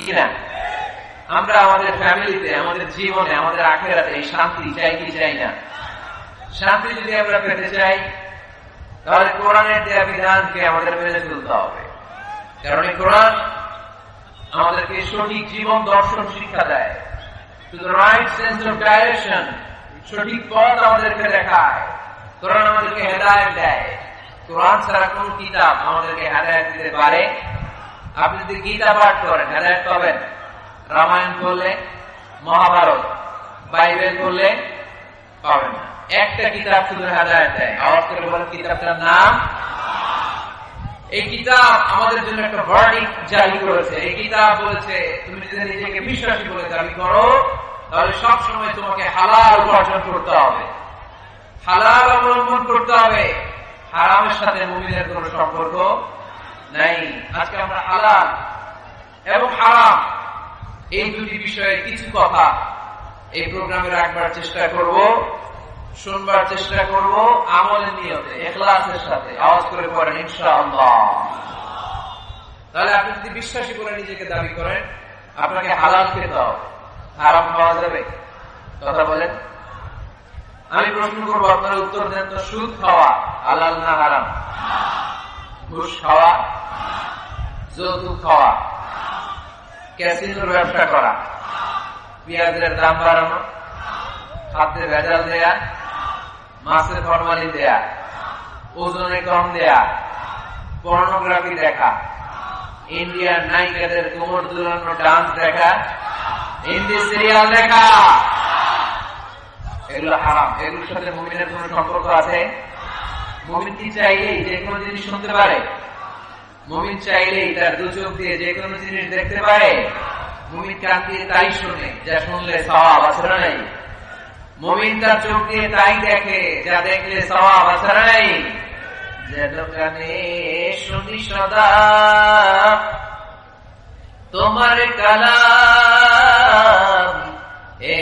কিনা? আমরা আমাদের ফ্যামিলিতে, আমাদের জীবনে, আমাদের আখিরাতে এই শান্তি চাই কি চাই না? শান্তি যদি আমরা পেতে চাই তাহলে কোরআনের দেয়া বিধানকে আমাদের মেনে চলতে হবে। কারণ এই কোরআন আমাদেরকে সঠিক জীবন দর্শন শিক্ষা দেয়, to the right sense of direction, সঠিক পথ আমাদেরকে দেখায়। কোরআন আমাদেরকে হেদায়েত দেয়। কোরআন ছাড়া কোন কিতাব আমাদেরকে হেদায়েত দিতে পারে? আপনি যদি গীতা পাঠ করেন হেদায়েত পাবেন, রামায়ণ পড়লে, মহাভারত, বাইবেল পড়লে পাবেন না। একটা কিতাব শুধু হেদায়েত দেয়। আওয়াজ করে বলেন কিতাবটার নাম। এই কিতাব আমাদের জন্য একটা ভার্ডিক্ট জারি করেছে। এই কিতাব বলেছে তুমি যদি নিজেকে বিশ্বাসী বলে দাবি করো তাহলে সবসময় তোমাকে হালাল উপার্জন করতে হবে, হালাল অবলম্বন করতে হবে। হারামের সাথে মুমিনের কোনো সম্পর্ক নাই। আজকে আমরা হালাল এবং হারাম এই দুটি বিষয়ে কিছু কথা এই প্রোগ্রামে রাখবার চেষ্টা করব, শুনবার চেষ্টা করব আমলের নিয়তে, ইখলাসের সাথে। আওয়াজ করে পড়েন ইনশাআল্লাহ। তাহলে আপনি যদি বিশ্বাসী বলে নিজেকে দাবি করেন আপনাকে হালাল খেতে হবে, হারাম খাওয়া যাবে? কথা বলেন। আমি প্রশ্ন করবো, আপনারা উত্তর দেন তো। সুদ খাওয়া হালাল না হারাম? ঘুষ খাওয়া, যৌতুক খাওয়া, ক্যাসিনোর ব্যবসা করা, পেঁয়াজের দাম বাড়ানো, খাদ্যে ভেজাল দেয়া, মাছের ফরমালিন দেয়া, ওজনে কম দেয়া, পর্নোগ্রাফি দেখা, ইন্ডিয়ান নায়িকাদের কোমর দুলানো ডান্স দেখা, হিন্দি সিরিয়াল দেখা, এগুলো হারাম। এগুলোর সাথে মুমিনের কোন সম্পর্ক আছে? মুমিন কি চাইলেই যে কোনো জিনিস শুনতে পারে? মুমিন চাইলেই তার দু চোখ দিয়ে যে কোনো জিনিস দেখতে পারে? মুমিন কান দিয়ে তাই শুনে যা শুনলে সওয়াব আছে না নাই? মুমিন তার চোখ দিয়ে তাই দেখে যা দেখলে সওয়াব আছে না নাই? যে দোকানে শুনি সদা তোমার কালাম, এ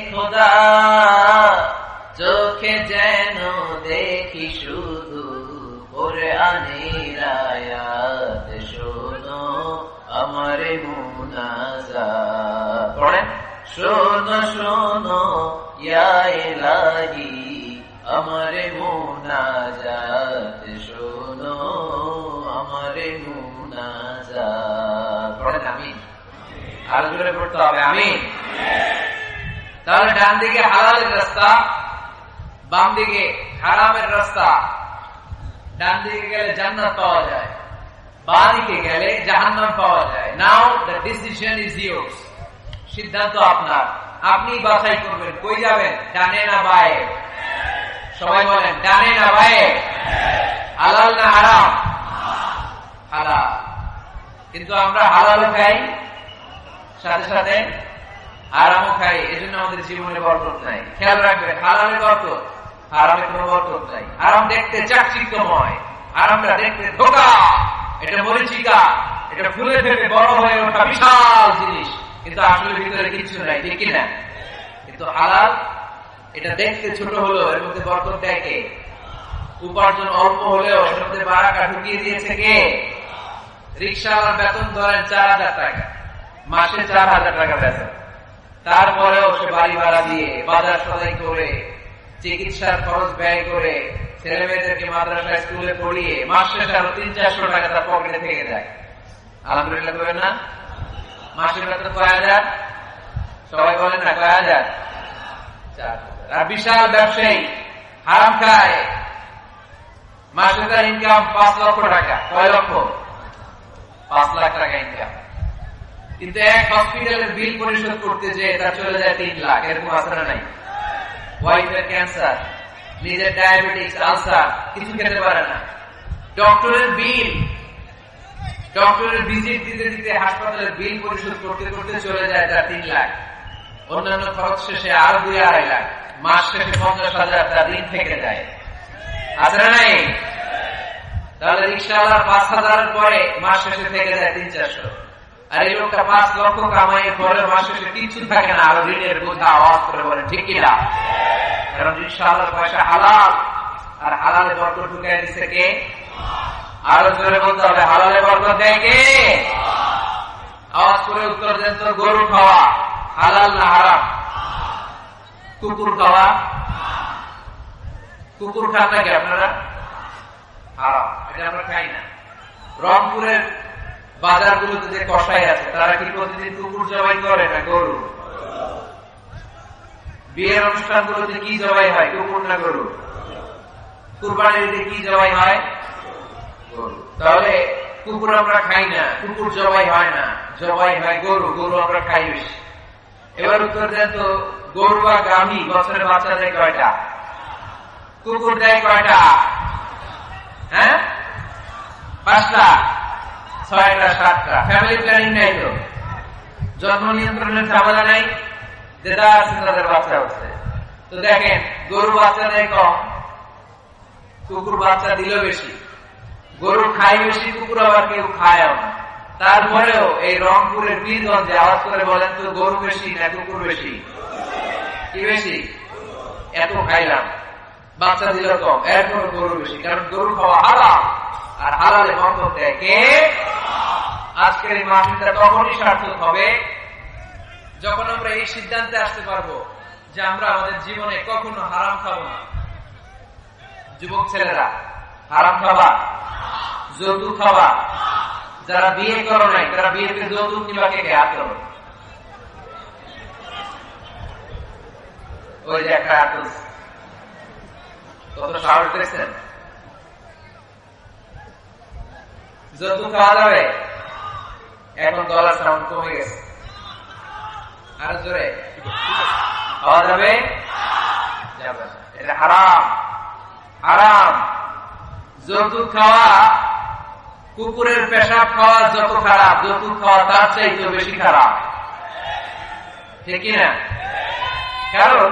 খোদা চোখে যেন দেখি শুধু কোরআনের আয়াত, শোনো আমার মুনাজাত। পড়েন, শোনো শোনো ইয়া ইলাহি আমার মুনাজাত, শোনো আমার মুনাজাত। পড়েন আমিন। আর জোরে পড়তে হবে আমিন। তাহলে ডান দিকে হালালের রাস্তা, বাম দিকে হারামের রাস্তা। ডান দিকে গেলে জান্নাত পাওয়া যায়, বাঁ দিকে গেলে জাহান্নাম পাওয়া যায়। নাও দ্য ডিসিশন ইজ ইয়োর্স। সিদ্ধান্ত আপনার, আপনি বাছাই করবেন কই যাবেন, ডানে না বায়ে। সবাই বলেন ডানে না বায়ে, হালাল না হারাম? হালাল। কিন্তু আমরা হালালও খাই, সাথে সাথে হারামও খাই। এজন্য আমাদের জীবনে বরকত নাই। খেয়াল রাখবেন, হালালে বরকত, হারামে কোনো বরকত নাই। হারাম দেখতে চাকচিক্যময়, হারামটা দেখতে ধোঁকা, এটা মরিচিকা, এটা ফুলে ফেপে বড় হয়ে ওঠা বিশাল জিনিস, কিন্তু আসলে ভিতরে কিছু নাই, ঠিক কিনা? কিন্তু হালাল এটা দেখতে ছোট হলেও এর মধ্যে বরকত দেয় কে? উপার্জন অল্প হলেও এর মধ্যে বারাকা ঢুকিয়ে দিয়েছে কে? রিকশাওয়ালার বেতন ধরেন 4000 টাকা, মাসে 4000 টাকা বেতন। তারপরেও সে বাড়ি ভাড়া দিয়ে, বাজার সদাই করে, চিকিৎসার খরচ ব্যয় করে, ছেলে মেয়েদেরকে মাদ্রাসা স্কুলে পড়িয়ে মাস শেষে আরো 300-400 টাকা তার পকেটে থেকে যায়। আলহামদুলিল্লাহ করবেন না? মাসের বেতন কয় হাজার? সবাই বলেন না কয় হাজার? 4000। আর বিশাল ব্যবসায়ী হারাম খায়, মাসে তার ইনকাম 5 লক্ষ টাকা। কয় লক্ষ? 5 লাখ টাকা ইনকাম। কিন্তু এক হসপিটালের বিল পরিশোধ করতে যে তার চলে যায় 3 লাখ। এরকম আসরা নাই? ওয়াইফের ক্যান্সার, নিজের ডায়াবেটিস, আলসার, কিছু খেতে পারে না। ডক্টরের বিল, ডক্টরের ভিজিট দিতে দিতে হাসপাতালের বিল পরিশোধ করতে করতে চলে যায় তার 3 লাখ। অন্যান্য খরচ শেষে আরো 2-2.5 লাখ। মাস শেষে 50,000 তার ঋণ থেকে যায়। আসরা নাই? তাহলে রিক্সাওয়ালার 5,000 পরে মাস শেষে থেকে যায় 300-400। আর এই লোকটা 5 লক্ষ কামাইয়ের পরে মাস শেষে কিছু থাকে না, আরো ঋণের বোঝা। আওয়াজ করে বলেন ঠিক কিনা? কারণ রিক্সাওয়ালার পয়সা হালাল, আর হালালে বরকত ঢুকাই দিচ্ছে কে? আরো জোরে বলতে হবে, হালালে বরকত দেয় কে? করে উত্তর দেন তো, গরু খাওয়া হালাল না হারাম? কুকুর খাওয়া? কুকুর খান নাকি আপনারা? হারাম, এটা আমরা খাই না। রংপুরের বাজারগুলোতে যে কসাই আছে তারা কি প্রতিদিন কুকুর জবাই করে না গরু? বিয়ের অনুষ্ঠানগুলোতে কি জবাই হয়, কুকুর না গরু? কুরবানিতে কি জবাই হয়? গরু। তাহলে কুকুর আমরা খাই না, কুকুর জবাই হয় না, জবাই হয় গরু, গরু আমরা খাই বেশি। এবার উত্তর দেন তো, গরু বা গাভী বছরে বাচ্চা দেয় কয়টা? কুকুর দেয় কয়টা? হ্যাঁ, 5টা, 6টা, 7টা। ফ্যামিলি প্ল্যানিং নাই তো, জন্ম নিয়ন্ত্রণের ঝামেলা নাই, যেটা আছে তাদের বাচ্চা হচ্ছে। তো দেখেন, গরু বাচ্চা দেয় কম, কুকুর বাচ্চা দিল বেশি। গরু খায় বেশি, কুকুর আবার কেউ খায় না। তারপরেও এই রংপুরের পীরগঞ্জে আওয়াজ করে বলেন তো, গরু বেশি না কুকুর বেশি? কি বেশি? এত খাইলাম, বাচ্চা দিল কম, এরপর গরু বেশি, কারণ গরু খাওয়া হালাল, আর হালালে বরকত দেয় কে? আজকের এই মাহফিলটা তখনই সার্থক হবে যখন আমরা এই সিদ্ধান্তে আসতে পারবো যে আমরা আমাদের জীবনে কখনো হারাম খাবো না। যুবক ছেলেরা, হারাম খাবা, যৌতুক খাবা। যারা বিয়ে করো নাই তারা বিয়েতে যৌতুক নিবা কে? হাত করো। ওই যে একটা হাত, কত সাহস দেখছেন? যৌতুক খাওয়া যাবে? এখন গলার সাউন্ড কমে গেছে, আরো জোরে খাওয়া যাবে? যাবে না, এটা হারাম, হারাম। যৌতুক খাওয়া, কুকুরের পেশাব খাওয়া যত খারাপ, যৌতুক খাওয়া তার চাইতে বেশি খারাপ, ঠিক কিনা? কারণ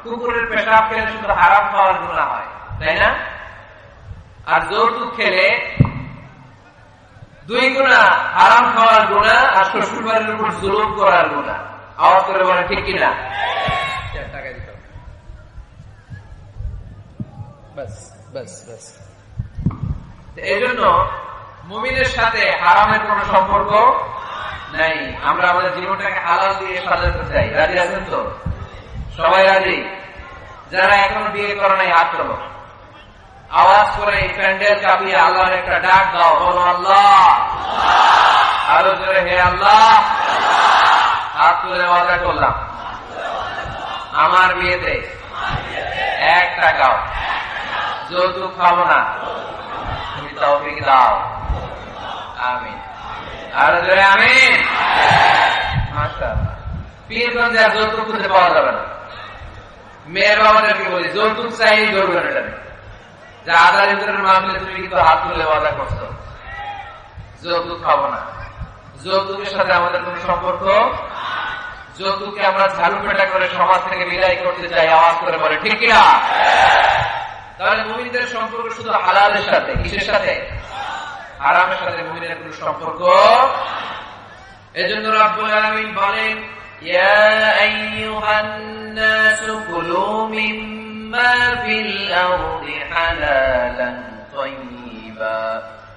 কুকুরের পেশাব খেলে শুধু হারাম খাওয়ার গুনাহ হয়, তাই না? আর যৌতুক খেলে 2 গুনাহ, হারাম খাওয়ার গুনাহ আর শ্বশুর বাড়ির উপর জুলুম করার গুনাহ। আওয়াজ করে বলে ঠিক কিনা? টাকা দিতে হবে, বাস বাস বাস। এই জন্য মুমিনের সাথে হারামের কোন সম্পর্ক নাই। আমরা আমাদের জীবনটাকে হালাল দিয়ে সাজাতে চাই। রাজি আছেন তো? সবাই রাজি? যারা এখনো বিয়ে করে নাই হাত তোলো, আওয়াজ করে প্যান্ডেল কাঁপিয়ে আল্লাহর একটা ডাক দাও, বলো আল্লাহ, আরো জোরে হে আল্লাহ। হাত তুলে ওয়াদা করলাম আমার বিয়েতে 1 টাকাও যৌতুক খাবো না, তুমি তৌফিক দাও, আমিন। আরো জোরে আমিন। মাশাআল্লাহ। পীরগঞ্জে আর যৌতুক খুঁজে পাওয়া যাবে না। মেয়ের বাবাদেরকে বলি, যৌতুক চাই ধরবেন এটা, যে আধার ইন্দ্রের মামলে তুমি কিন্তু হাত তুলে ওয়াদা করছো যৌতুক খাবো না। যৌতুকের সাথে আমাদের কোন সম্পর্ক? যৌতুককে আমরা ঝাড়ু পেটা করে সমাজ থেকে বিদায় করতে চাই। আওয়াজ করে বলে ঠিক কিনা? তাহলে মুমিনদের সম্পর্ক শুধু হালালের সাথে, কিসের সাথে? হারামের সাথে মুমিনের কোন সম্পর্ক। এজন্য রব্বুল আলামিন বলেন, ইয়া আইয়ুহান নাসু কুলু মিম্মা ফিল আরদি হালালান তাইয়্যিবা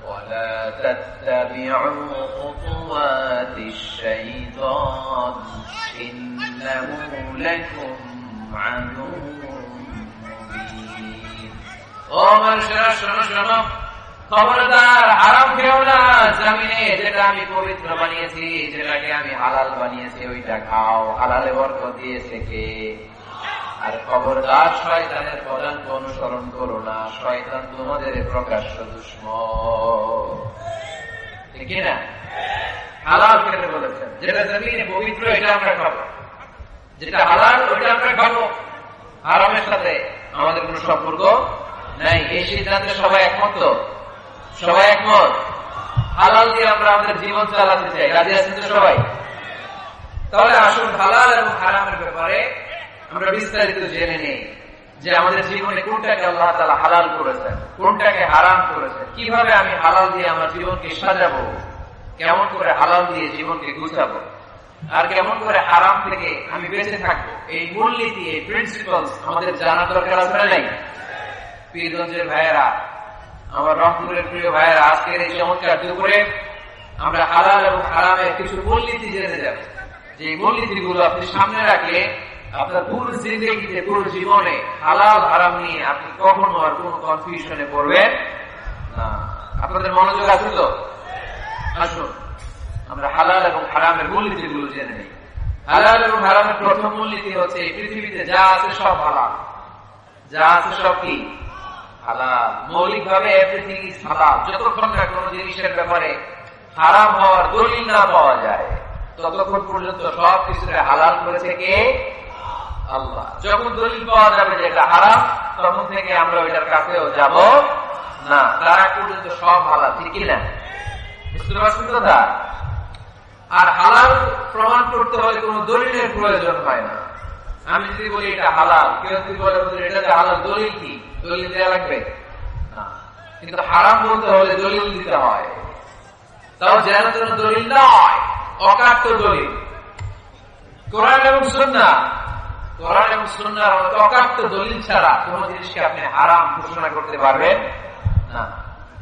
ওয়া লা তাত্তাবি'উ খুতুওয়াতিশ শাইতান ইন্নাহু লাকুম আদুউন মুবিন। ও মানুষেরা শোনো শোনো, খবরদার হারাম খেও না। জমিনে যেটা আমি পবিত্র বানিয়েছি, যেটাকে আমি হালাল বানিয়েছি, ওইটা খাও। হালালে বরকত দিয়েছে কে? আর খবরদার শয়তানের পদাঙ্ক অনুসরণ করো না, শয়তান তোমাদের প্রকাশ্য দুশমন, ঠিক না? হালাল খেতে বলেছেন, যেটা জমিনে পবিত্র এটা আমরা খাবো, যেটা হালাল ওইটা আমরা খাবো। হারামের সাথে আমাদের কোন সম্পর্ক নাই। এই সিদ্ধান্তে সবাই একমত? সবাই একমত? হালাল দিয়ে আমরা আমাদের জীবন চালাতে চাই। রাজি আছেন তো সবাই? তাহলে আসুন হালাল এবং হারামের ব্যাপারে আমরা বিস্তারিত জেনে নেই, যে আমাদের জীবনে কোনটাকে আল্লাহ তাআলা হালাল করেছেন, কোনটাকে হারাম করেছেন, কিভাবে আমি হালাল দিয়ে আমার জীবনকে সাজাবো, কেমন করে হালাল দিয়ে জীবনকে গুছাবো, আর কেমন করে হারাম থেকে আমি বেঁচে থাকবো। এই মূলনীতি, এই প্রিন্সিপালস আমাদের জানা দরকার আছে না নাই? পীরগঞ্জের ভাইয়েরা, আমার রংপুরের প্রিয় ভাইয়েরা, আজকের এই চমৎকার দুপুরে আমরা হালাল এবং হারামের কিছু মূলনীতি জেনে যাব, যে মূলনীতিগুলো আপনি সামনে রাখলে আপনার পুরো জিন্দেগিতে, পুরো জীবনে হালাল হারাম নিয়ে আপনি কখনো আর কোন কনফিউশনে পড়বেন না। আপনাদের মনোযোগ আছে তো? আসুন আমরা হালাল এবং হারামের মূলনীতিগুলো জেনে নিই। হালাল এবং হারামের প্রথম মূলনীতি হচ্ছে এই পৃথিবীতে যা আছে সব হালাল। যা আছে সব কি? হালাল। মৌলিক ভাবে এভরিথিং ইজ হালাল। যতক্ষণ না কোনো জিনিসের ব্যাপারে হারাম হওয়ার দলিল না পাওয়া যায় ততক্ষণ পর্যন্ত সব কিছুকে হালাল করেছে কে? আল্লাহ। যখন দলিল পাওয়া যাবে যে এটা হারাম, তখন থেকে আমরা ওইটার কাছেও যাব না। তার আগ পর্যন্ত সব হালাল, ঠিক কিনা? বুঝতে পারছেন কথা? আর হালাল প্রমাণ করতে হলে কোনো দলিলের প্রয়োজন হয় না। আমি যদি বলি এটা হালাল, কেউ যদি বলে এটা যে হালাল, দলিল কি? দলিল দেওয়া লাগবে না। কিন্তু হারাম বলতে হলে দলিল দিতে হয়, তাও যেন যেন দলিল নয়, অকাট্য দলিল। কোরআন এবং সুন্নাহ, কোরআন এবং সুন্নাহর অকাট্য দলিল ছাড়া কোন জিনিসকে আপনি হারাম ঘোষণা করতে পারবেন না।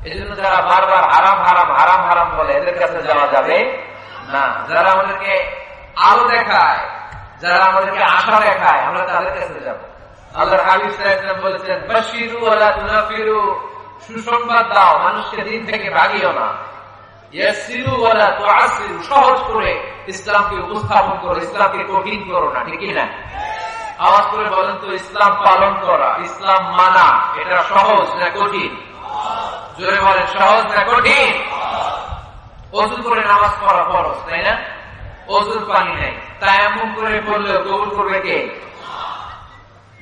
এজন্য যারা বারবার হারাম হারাম হারাম হারাম বলে এদের কাছে যাওয়া যাবে না। যারা আমাদেরকে আলো দেখায়, যারা আমাদেরকে আশা দেখায়, আমরা তাদের কাছে যাব। আল্লাহর হাবিব সাল্লাল্লাহু আলাইহি ওয়াসাল্লাম বলেছেন, বাশিরু ওয়ালা তুনাফিরু, সুসংবাদ দাও, মানুষকে দিন থেকে ভাগিও না। ইয়াসিরু ওয়ালা তুআসিরু, সহজ করে ইসলামকে উপস্থাপন করো, ইসলামকে কঠিন করো না, ঠিক না? আওয়াজ করে বলেন তো, ইসলাম পালন করা, ইসলাম মানা, এটা সহজ না কঠিন? জোরে বলেন, সহজ না কঠিন? ওযু করে নামাজ পড়া ফরজ, তাই না? ওযুর পানি নাই, তায়াম্মুম করে পড়লেও কবুল করবে কে?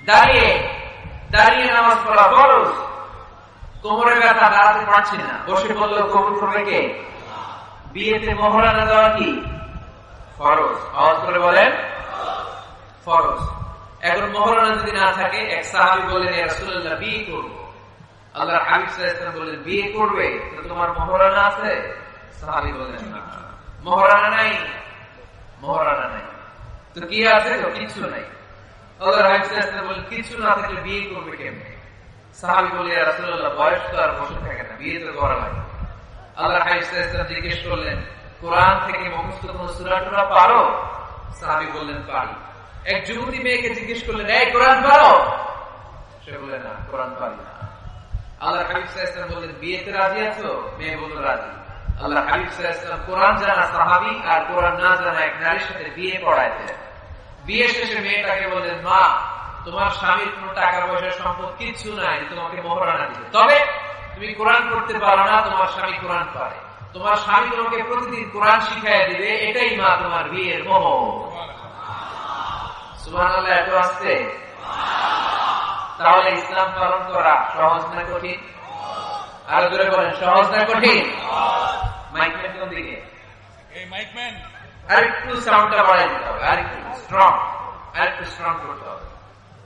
দাঁড়িয়ে দাঁড়িয়ে নামাজ পড়া ফরজ। কোমরে ব্যথা, দাঁড়াতে পারছি না, বসে পড়লেও কবুল করবে কে? বিয়েতে মোহরানা দেওয়া কি ফরজ? আওয়াজ করে বলেন, ফরজ। এখন মোহরানা যদি না থাকে, এক সাহাবী বলেন, ইয়া রাসূলুল্লাহ, বিয়ে করব। আল্লাহর হাবিব সাল্লাল্লাহু আলাইহি ওয়াসাল্লাম বলেন, বিয়ে করবে তো তোমার মোহরানা আছে? সাহাবী বলেন, না, মোহরানা নাই। মোহরানা নাই তো কি আছে? তো কিছু নাই। আল্লাহর হাবিব সাল্লাল্লাহু আলাইহি ওয়াসাল্লাম বলেন, কিছু না থাকলে বিয়ে করবে কেমনে? সাহাবী বলে, ইয়া রাসূলুল্লাহ, বয়স তো আর বসে থাকে না, বিয়ে তো করা লাগে। আল্লাহর হাবিব সাল্লাল্লাহু আলাইহি ওয়াসাল্লাম জিজ্ঞেস করলেন, কোরআন থেকে মুখস্থ কোন সূরা টুরা পারো? সাহাবী বললেন, পারি। এক যুবতী মেয়েকে জিজ্ঞেস করলেন, এই কোরআন পারো? সে বলে, না, কোরআন পারি না। আল্লাহর হাবিব সাল্লাল্লাহু আলাইহি ওয়াসাল্লাম বললেন, বিয়েতে রাজি আছো? মেয়ে বলল, রাজি। আল্লাহর হাবিব সাল্লাল্লাহু আলাইহি ওয়াসাল্লাম কোরআন জানা সাহাবী আর কোরআন না জানা এক নারীর সাথে বিয়ে পড়াইতেন। বিয়ে শেষে মেয়েটাকে বললেন, মা, তোমার স্বামীর কোন টাকা পয়সা সম্পদ কিছু নাই, তোমাকে মোহরানা দিবে, তবে তুমি কোরআন পড়তে পারো না, তোমার স্বামী কোরআন পারে, তোমার স্বামী তোমাকে প্রতিদিন কোরআন শিখাইয়া দিবে, এটাই মা তোমার বিয়ের মোহর। সুবহানাল্লাহ, এত আসছে। তাহলে ইসলাম পালন করা সহজ না কঠিন? আরো জোরে বলেন, সহজ না কঠিন? মাইকম্যান কোন দিকে? এই মাইকম্যান আরেকটু সাউন্ডটা বাড়াই দিতে হবে, আরেকটু স্ট্রং করতে হবে।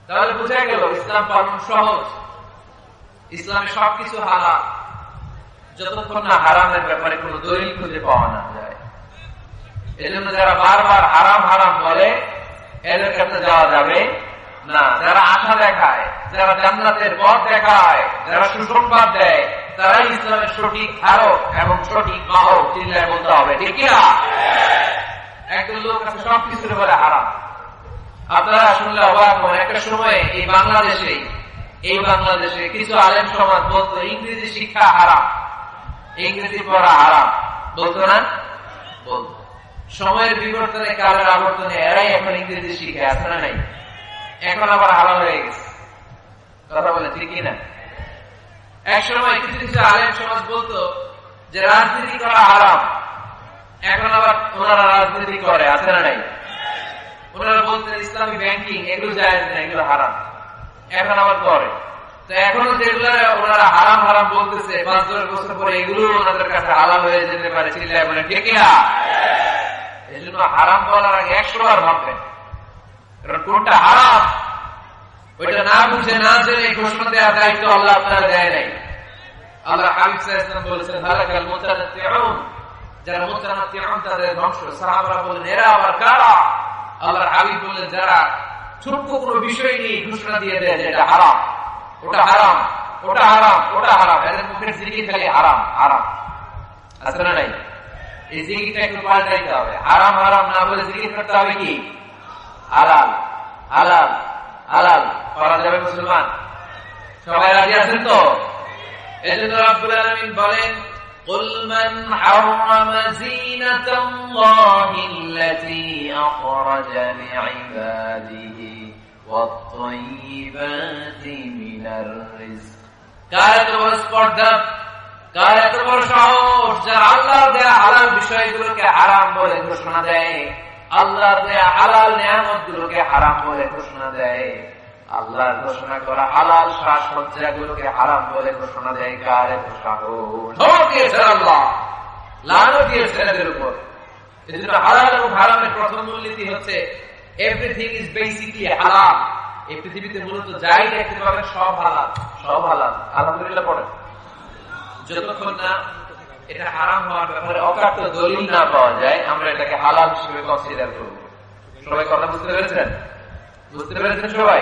তাহলে বোঝা গেল ইসলাম পালন সহজ। ইসলামে সবকিছু হালাল, যতক্ষণ না হারামের ব্যাপারে কোনো দলিল খুঁজে পাওয়া না যায়। এজন্য যারা বারবার হারাম হারাম বলে এদের কাছে যাওয়া যাবে না। যারা আশা দেখায়, যারা জান্নাতের পথ দেখায়, যারা সুসংবাদ দেয়, তারাই ইসলামের সঠিক ধারক এবং সঠিক বাহক। চিল্লায় বলতে হবে, ঠিক কিনা? একজন লোক আছে সবকিছুর বলে হারাম। আপনারা শুনলে অবাক হন, একটা সময় এই বাংলাদেশে কিছু আলেম সমাজ বলতো ইংরেজি শিক্ষা হারাম, ইংরেজি পড়া হারাম, বলতো না? বলতো। সময়ের বিবর্তনে, কালের আবর্তনে এরাই এখন ইংরেজি শিখে, আছে না নাই? এখন আবার হারাম হয়ে গেছে। কথা বলে, ঠিক কিনা? এক সময় কিছু কিছু আলেম সমাজ বলতো যে রাজনীতি করা হারাম, এখন আবার ওনারা রাজনীতি করে, আছে না নাই? ওনারা বলতেন ইসলামী ব্যাংকিং এগুলো জায়েজ না, এগুলো হারাম, এখন আবার করে। তো এখনো যেগুলো ওনারা হারাম হারাম বলতেছে, 5-10 বছর পরে এগুলো ওনাদের কাছে হালাল হয়ে যেতে পারে। চিল্লায় বলে, ঠিক কিনা? এই জন্য হারাম বলার আগে 100 বার ভাববেন, কারণ কোনটা হারাম ওইটা না বুঝে না জেনে ঘোষণা দেওয়ার দায়িত্ব আল্লাহ আপনারা দেয় নাই। আল্লাহ হাবিব সাল্লাল্লাহু আলাইহি ওয়াসাল্লাম বলেছেন, হালাকাল মুতানাত্তিউন, যারা মুতানাত্তিউন তাদের ধ্বংস। সাহাবারা বলেন, এরা আবার কারা? আল্লাহর হাবিব বললেন, যারা ছোট্ট কোনো বিষয় নিয়ে ঘোষণা দিয়ে দেয় যে এটা হারাম, ওটা হারাম, ওটা হারাম, ওটা হারাম, এদের মুখের জিকির খালি হারাম হারাম, আছে না নাই? এই জিকিরটা একটু পাল্টাইতে হবে। হারাম হারাম না বলে জিকির করতে হবে কি হালাল হালাল হালাল করা যাবে মুসলমান? সবাই রাজি আছেন তো? এজন্য রব্বুল আলামিন বলেন قل من حرم زينة الله التي أخرج لعباده والطيبات من الرزق কার এত বড় স্পর্ধা, কার এত বড় সাহস যারা আল্লাহর দেয়া হালাল বিষয়গুলোকে হারাম বলে ঘোষণা দেয়, আল্লাহর দেয়া হালাল নিয়ামতগুলোকে হারাম বলে ঘোষণা দেয়, আল্লাহর ঘোষণা করা হালাল শ্বাসসজ্জাগুলোকে হারাম বলে ঘোষণা দেয়। কার এত সাহস? দিয়েছেন আল্লাহ, লানত দিয়েছেন এদের উপর। এজন্য হালাল এবং হারামের প্রথম মূলনীতি হচ্ছে এভরিথিং ইজ বেসিকলি হালাল। এই পৃথিবীতে মূলত যাই দেখতে পাবেন সব হালাল, সব হালাল। আলহামদুলিল্লাহ পড়েন। যতক্ষণ না এটা হারাম হওয়ার ব্যাপারে অকাট্য দলিল না পাওয়া যায়, আমরা এটাকে হালাল হিসেবে কনসিডার করব। সবাই কথা বুঝতে পেরেছেন? বুঝতে পেরেছেন সবাই?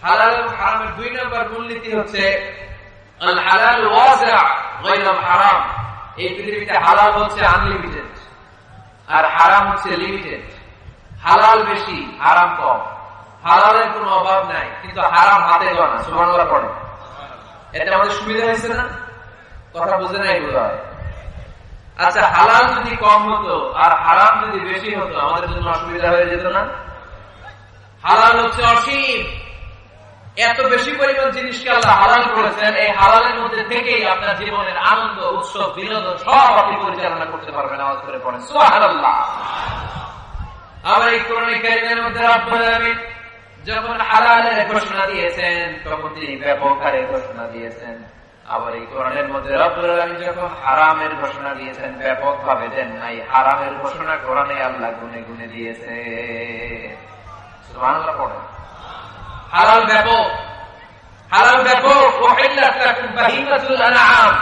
হালাল এবং হারামের 2 নম্বর মূলনীতি হচ্ছে আল হালাল ওয়াসিআ গায়রুল হারাম। এই পৃথিবীতে হালাল হচ্ছে আনলিমিটেড আর হারাম হচ্ছে লিমিটেড। হালাল বেশি, হারাম কম। হালালের কোনো অভাব নাই, কিন্তু হারাম হাতে গোনা। সুবহানাল্লাহ পড়ে। এটা আমাদের সুবিধা হয়েছে না? কথা বুঝে নাই বোধ হয়। আচ্ছা, হালাল যদি কম হতো আর হারাম যদি বেশি হতো আমাদের জন্য অসুবিধা হয়ে যেত না? হালাল হচ্ছে অসীম, এত বেশি পরিমাণ জিনিসকে আল্লাহ হালাল করেছেন, এই হালালের মধ্যে থেকেই আপনার জীবনের আনন্দ, উৎসব, বিনোদন সব আপনি পরিচালনা করতে পারবেন। আওয়াজ করে পড়েন সুবহানাল্লাহ। আবার এই কোরআন কারীমের মধ্যে রব্বুল আলামিন যখন হালালের ঘোষণা দিয়েছেন তখন তিনি ব্যাপক হারে ঘোষণা দিয়েছেন। আবার এই কোরআনের মধ্যে রব্বুল আলামিন যখন হারামের ঘোষণা দিয়েছেন ব্যাপক ভাবে দেন নাই। হারামের ঘোষণা কোরআনে আল্লাহ গুনে গুনে দিয়েছে। সুবহানাল্লাহ পড়েন। হালাল ব্যাপক, হালাল ব্যাপক। ওয়াহিল্লাত লাকুম বাহিমাতুল আনআম।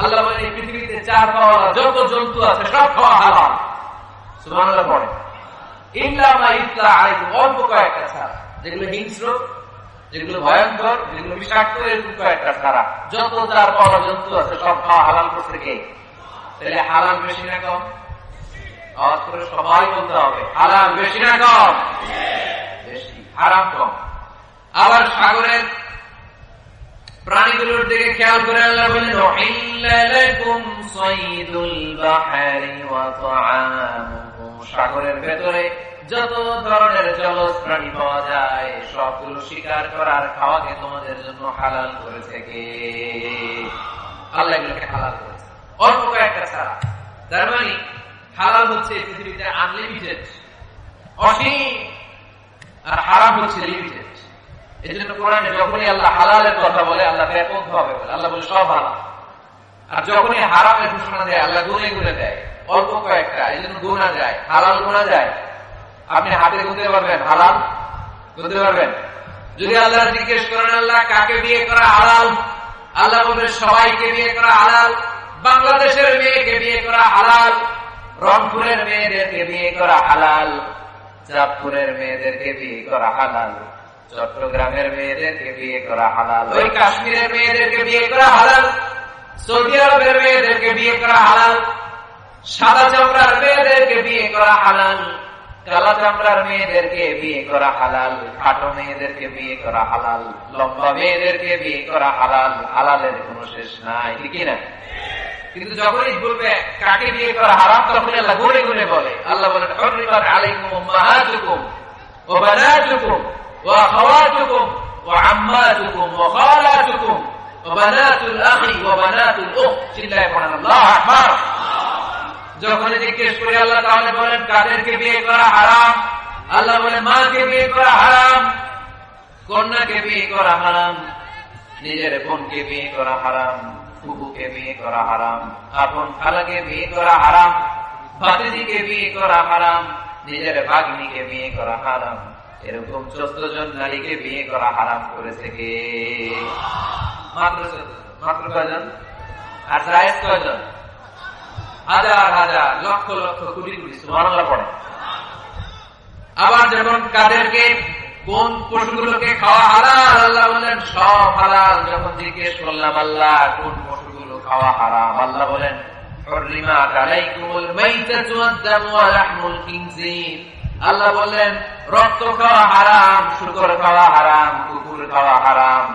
আল্লাহ বলেন এই পৃথিবীতে 4 পাওয়া যত জন্তু আছে সব খাওয়া হালাল। সুবহানাল্লাহ পড়েন। ইল্লা মা ইতলা আলাইকুম, অল্প কয়েকটা ছাড়া, যেগুলো হিংস্র, যেগুলো ভয়ঙ্কর, যেগুলো বিষাক্ত, এরকম কয়েকটা ছাড়া যত 4 পাওয়া জন্তু আছে সব খাওয়া হালাল করছে কে? তাহলে হালাল বেশি না কম? আওয়াজ করে সবাই বলতে হবে, হালাল বেশি না কম? বেশি। হারাম কম। আবার সাগরের প্রাণীগুলোর দিকে খেয়াল করে আল্লাহ বলেন উহিল্লা লাকুম সাইদুল বাহরি ওয়া তা'আমুহু। সাগরের ভেতরে যত ধরনের জলজ প্রাণী পাওয়া যায় সবগুলো শিকার করার খাওয়াকে তোমাদের জন্য হালাল করেছে কে? আল্লাহ এগুলোকে হালাল করেছে, অল্প কয়েকটা ছাড়া। তার মানে হালাল হচ্ছে পৃথিবীতে আনলিমিটেড, অসীম, আর হারাম হচ্ছে লিমিটেড। এই জন্য কোরআনে যখনই আল্লাহ হালালের কথা বলে আল্লাহ ব্যাপক ভাবে বলে, আল্লাহ বলে সব হালাল। আর যখনই হারামের ঘোষণা দেয় আল্লাহ গুনে গুনে দেয়, অল্প কয়েকটা। এই জন্য গুণা যায়, হালাল গুণা যায়। আপনি হাতে গুনতে পারবেন হালাল? গুনতে পারবেন? যদি আল্লাহ জিজ্ঞেস করেন আল্লাহ কাকে বিয়ে করা হালাল, আল্লাহ বলবে সবাইকে বিয়ে করা হালাল। বাংলাদেশের মেয়েকে বিয়ে করা হালাল, রংপুরের মেয়েদেরকে বিয়ে করা হালাল, চাঁদপুরের মেয়েদেরকে বিয়ে করা হালাল, চট্টগ্রামের মেয়েদেরকে বিয়ে করা হালাল, ওই কাশ্মীরের মেয়েদেরকে বিয়ে করা হালাল, সৌদি আরবের মেয়েদেরকে বিয়ে করা হালাল, সাদা চামড়ার মেয়েদেরকে বিয়ে করা হালাল, কালা চামড়ার মেয়েদেরকে বিয়ে করা হালাল, খাটো মেয়েদেরকে বিয়ে করা হালাল, লম্বা মেয়েদেরকে বিয়ে করা হালাল। হালালের কোনো শেষ নাই, ঠিক না? কিন্তু যখনই বলবে কাকে বিয়ে করা হারাম তখন আল্লাহ গুনে গুনে বলে। আল্লাহ বলেন হুররিমাত আলাইকুম উম্মাহাতুকুম ওয়া বানাতুকুম ওয়া আখাওয়াতুকুম ওয়া আম্মাতুকুম ওয়া খালাতুকুম ওয়া বানাতুল আখি ওয়া বানাতুল উখত। চিল্লায়ে পড়েন আল্লাহু আকবার। যখন জিজ্ঞেস করে আল্লাহ তাআলা বলেন কাদেরকে বিয়ে করা হারাম, আল্লাহ বলেন মাকে বিয়ে করা হারাম, কন্যাকে বিয়ে করা হারাম, নিজের বোনকে বিয়ে করা হারাম, ফুফুকে বিয়ে করা হারাম, আপন খালাকে বিয়ে করা হারাম, ভাতিজিকে বিয়ে করা হারাম, নিজের ভাগ্নিকে বিয়ে করা হারাম। এরকম 14 জন নারীকে বিয়ে করা হারাম করেছে কে? মাত্র 14। মাত্র কয়জন? আর জায়েজ কয়জন? হাজার হাজার, লক্ষ লক্ষ, কোটি কোটি। সুবহানাল্লাহ পড়ে। আবার যখন কাদেরকে কোন পশুগুলোকে খাওয়া হালাল, আল্লাহ বলেন সব হালাল। যখন জিজ্ঞেস করলাম আল্লাহ কোন পশুগুলো খাওয়া হারাম, আল্লাহ বলেন হুররিমাত আলাইকুমুল মাইতাতু ওয়াদ-দামু ওয়া লাহমুল খিনজির। আল্লাহ বললেন রক্ত খাওয়া হারাম, শূকর খাওয়া হারাম, কুকুর খাওয়া হারাম,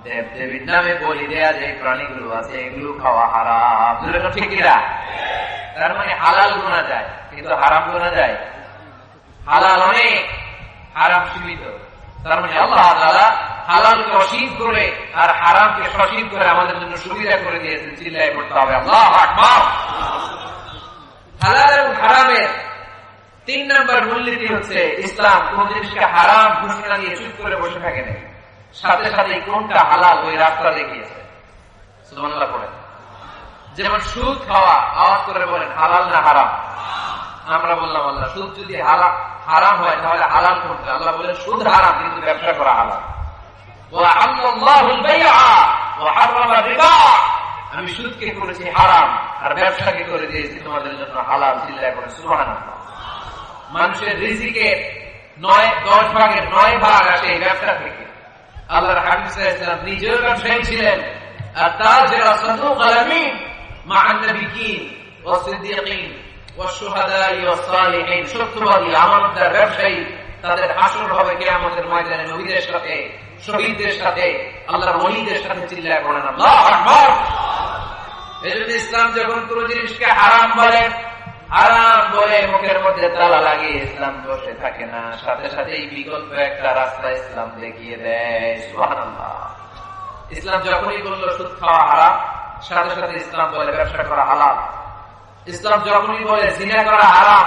দেব দেবীর নামে বলি দেয়া যে প্রাণীগুলো আছে এগুলো খাওয়া হারাম। ঠিক কিনা? তার মানে হালাল গোনা যায় কিন্তু হারাম গোনা যায়। হালাল অনেক, হারাম সীমিত। তার মানে আল্লাহ তাআলা হালালকে অসীম করে আর হারামকে সসীম করে আমাদের জন্য সুবিধা করে দিয়েছেন। চিল্লায় পড়তে হবে আল্লাহু আকবার। হালাল এবং হারামের 3 নম্বর মূলনীতি হচ্ছে ইসলাম কোন জিনিসকে হারাম ঘোষণা দিয়ে চুপ করে বসে থাকে না, সাথে সাথে কোনটা হালাল ওই রাস্তা দেখিয়েছে। সুবহানাল্লাহ পড়েন। যেমন সুদ খাওয়া, আওয়াজ করে বলেন হালাল না হারাম? আমরা বললাম আল্লাহ সুদ যদি হারাম হয় তাহলে হালাল কোনটা? আল্লাহ বলেন সুদ হারাম কিন্তু ব্যবসা করা হালাল। ওয়া আল্লাহুল বাইআ ওয়া হারামা রিবা। আমি সুদকে করেছি হারাম আর ব্যবসাকে করে দিয়েছি তোমাদের জন্য হালাল। চিল্লায় পড়ে সুবহানাল্লাহ। মানুষের রিজিকের 9-10 ভাগের 9 ভাগ আসে এই ব্যবসা থেকে। আল্লাহর হাবিব সাল্লাল্লাহু আলাইহি ওয়াসাল্লাম নিজেও ব্যবসায়ী ছিলেন। আর তাজির সাদুক আল-আমিন মা'আন নাবিয়্যিন ওয়া সিদ্দীকিন ওয়া শুহাদা'i ওয়া সালিহিন। সত্যবাদী আমানতদার ব্যবসায়ী তাদের হাসর হবে কিয়ামতের ময়দানে নবীদের সাথে, শহীদদের সাথে, আল্লাহর ওলিদের সাথে। চিল্লায় পড়েন আল্লাহু আকবার। এজন্য ইসলাম যখন কোন জিনিসকে হারাম বলে, হারাম বলে মুখের মধ্যে তালা লাগিয়ে ইসলাম বসে থাকে না, সাথে সাথে এই বিকল্প একটা রাস্তা ইসলাম দেখিয়ে দেয়। সুবহানাল্লাহ। ইসলাম যখনই বলল সুদ খাওয়া হারাম, সাথে সাথে ইসলাম বলে ব্যবসা করা হালাল। ইসলাম যখনই বলে জিনা করা হারাম,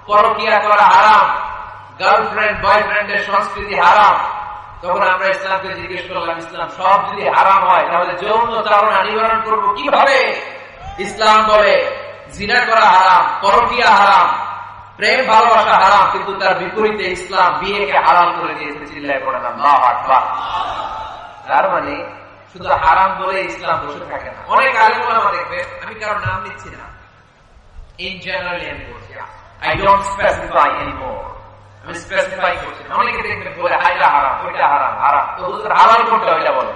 পরকিয়া করা হারাম, গার্লফ্রেন্ড বয়ফ্রেন্ডের সংস্কৃতি হারাম, তখন আমরা ইসলামকে জিজ্ঞেস করলাম ইসলাম সব যদি হারাম হয় তাহলে যৌন চারণা নিবারণ করবো কিভাবে? ইসলাম বলে জিনা করা হারাম, পরকিয়া হারাম, প্রেম ভালোবাসা হারাম, কিন্তু তার বিপরীতে ইসলাম বিয়েকে হারাম করে দিয়েছে। চিল্লায় পড়েন আল্লাহু আকবার। তার মানে শুধু হারাম বলে ইসলাম বসে থাকে না। অনেক আলেম ওলামা দেখবে, আমি কারো নাম নিচ্ছি না, ইন জেনারেলি আমি বলছি, আই ডোন্ট স্পেসিফাই এনিমোর, আমি স্পেসিফাই করছি না। অনেকে দেখবে বলে হাইটা হারাম, ওইটা হারাম, হারাম তো হুজুর হালাল কোনটা ওইটা বলে,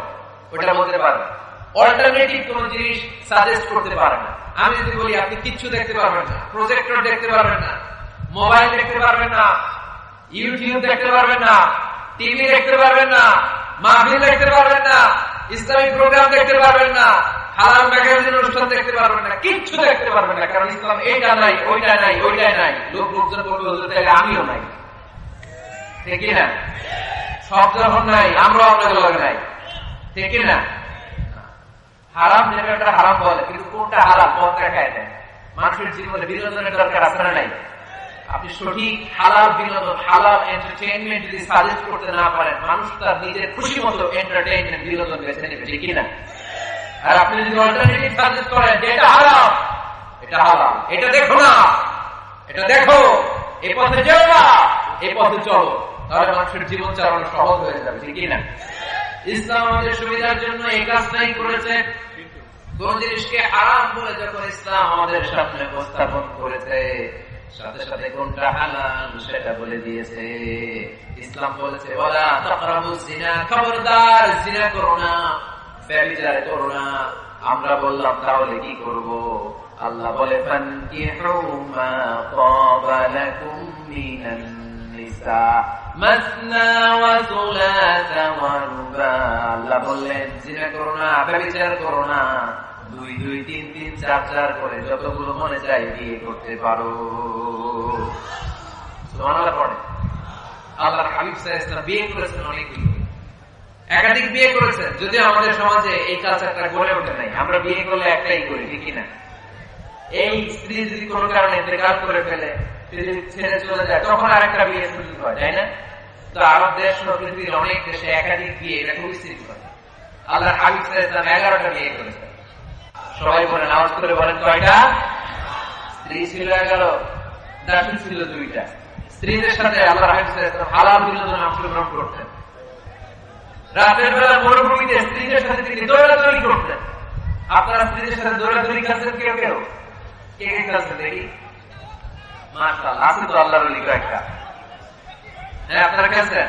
ওইটা বলতে পারে না। অল্টারনেটিভ কোন জিনিস সাজেস্ট করতে পারে না। আমি যদি বলি আপনি কিচ্ছু দেখতে পারবেন না, প্রজেক্টর দেখতে পারবেন না, মোবাইল দেখতে পারবেন না, ইউটিউব দেখতে পারবেন না, টিভি দেখতে পারবেন না, মাহফিল দেখতে পারবেন না, ইসলামিক প্রোগ্রাম দেখতে পারবেন না, হালাল ম্যাগাজিন অনুষ্ঠান দেখতে পারবেন না, কিচ্ছু দেখতে পারবেন না, কারণ ইসলাম এইটা নাই, ওইটা নাই, ওইটা নাই। লোকজন বলবে হুজুর তাহলে আমিও নাই, ঠিক না? সব যখন নাই আমরাও আপনাদের নাই, ঠিক না? হারাম যেটা হারাম বলে, কিন্তু কোনটা হারাম পথ দেখায় দেয়। মানুষের জীবনে বিনোদনের দরকার আছে না নাই? আপনি সঠিক হালাল বিনোদন, হালাল এন্টারটেইনমেন্ট যদি সাজেস্ট করতে না পারেন, মানুষ তার নিজের খুশি মতো এন্টারটেইনমেন্ট বিনোদন বেছে নেবে, ঠিক না? আর আপনি যদি অল্টারনেটিভ সাজেস্ট করেন যে এটা হারাম, এটা হালাল, এটা দেখো না, এটা দেখো, এই পথে যাও না, এই পথে চলো, তাহলে মানুষের জীবন চালানো সহজ হয়ে যাবে, ঠিক না? ইসলাম আমাদের সুবিধার জন্য এই কাজটাই করেছে। কোন জিনিসকে হারাম বলে যখন ইসলাম আমাদের সামনে উপস্থাপন করেছে, সাথে সাথে কোনটা হালাল সেটা বলে দিয়েছে। ইসলাম বলেছে ওয়ালা তাকরাবুজ জিনা, খবরদার জিনা করো না, ব্যভিচার করো না। আমরা বললাম তাহলে কি করব? আল্লাহ বলে ফানকিহু মা তাবা লাকুম মিনান নিসা মাসনা ওয়া সুলাসা ওয়া রুবা। আল্লাহ বললেন জিনা করো না, ব্যভিচার করো না, 2, 2, 3, 3, 4, 4 করে যতগুলো মনে চাই বিয়ে করতে পারো। সুবহানাল্লাহ পড়ে। আল্লাহর হাবিব সাল্লাল্লাহু আলাইহি ওয়াসাল্লাম বিয়ে করেছেন অনেকগুলো, একাধিক বিয়ে করেছেন, যদিও আমাদের সমাজে এই কালচারটা গড়ে ওঠে নাই। আমরা বিয়ে করলে একটাই করি, ঠিক না? এই স্ত্রী যদি কোনো কারণে ইন্তেকাল করে ফেলে, ছেড়ে চলে যায়, তখন আরেকটা বিয়ে শুরু হয়, তাই না? তো আরব দেশ পৃথিবীর অনেক দেশে একাধিক বিয়ে, এটা খুবই স্থির হয়। আল্লাহর হাবিব সাল্লাল্লাহু আলাইহি ওয়াসাল্লাম 11টা বিয়ে করেছেন। সবাই বলেন, আওয়াজ করে বলেন কয়টা? স্ত্রী ছিল 11, দাসী ছিল 2টা। স্ত্রীদের সাথে আল্লাহর হাবিব সাল্লাল্লাহু আলাইহি ওয়াসাল্লাম হালাল বিনোদনে অংশগ্রহণ করতেন। রাতের বেলা মরুভূমিতে স্ত্রীদের সাথে তিনি দৌড়াদৌড়ি করতেন। আপনারা স্ত্রীদের সাথে দৌড়াদৌড়ি করছেন কেউ কেউ? কে কে করছেন দেখি? মাশাআল্লাহ, আছে তো আল্লাহর ওলি কয়েকটা। হ্যাঁ, আপনারা গেছেন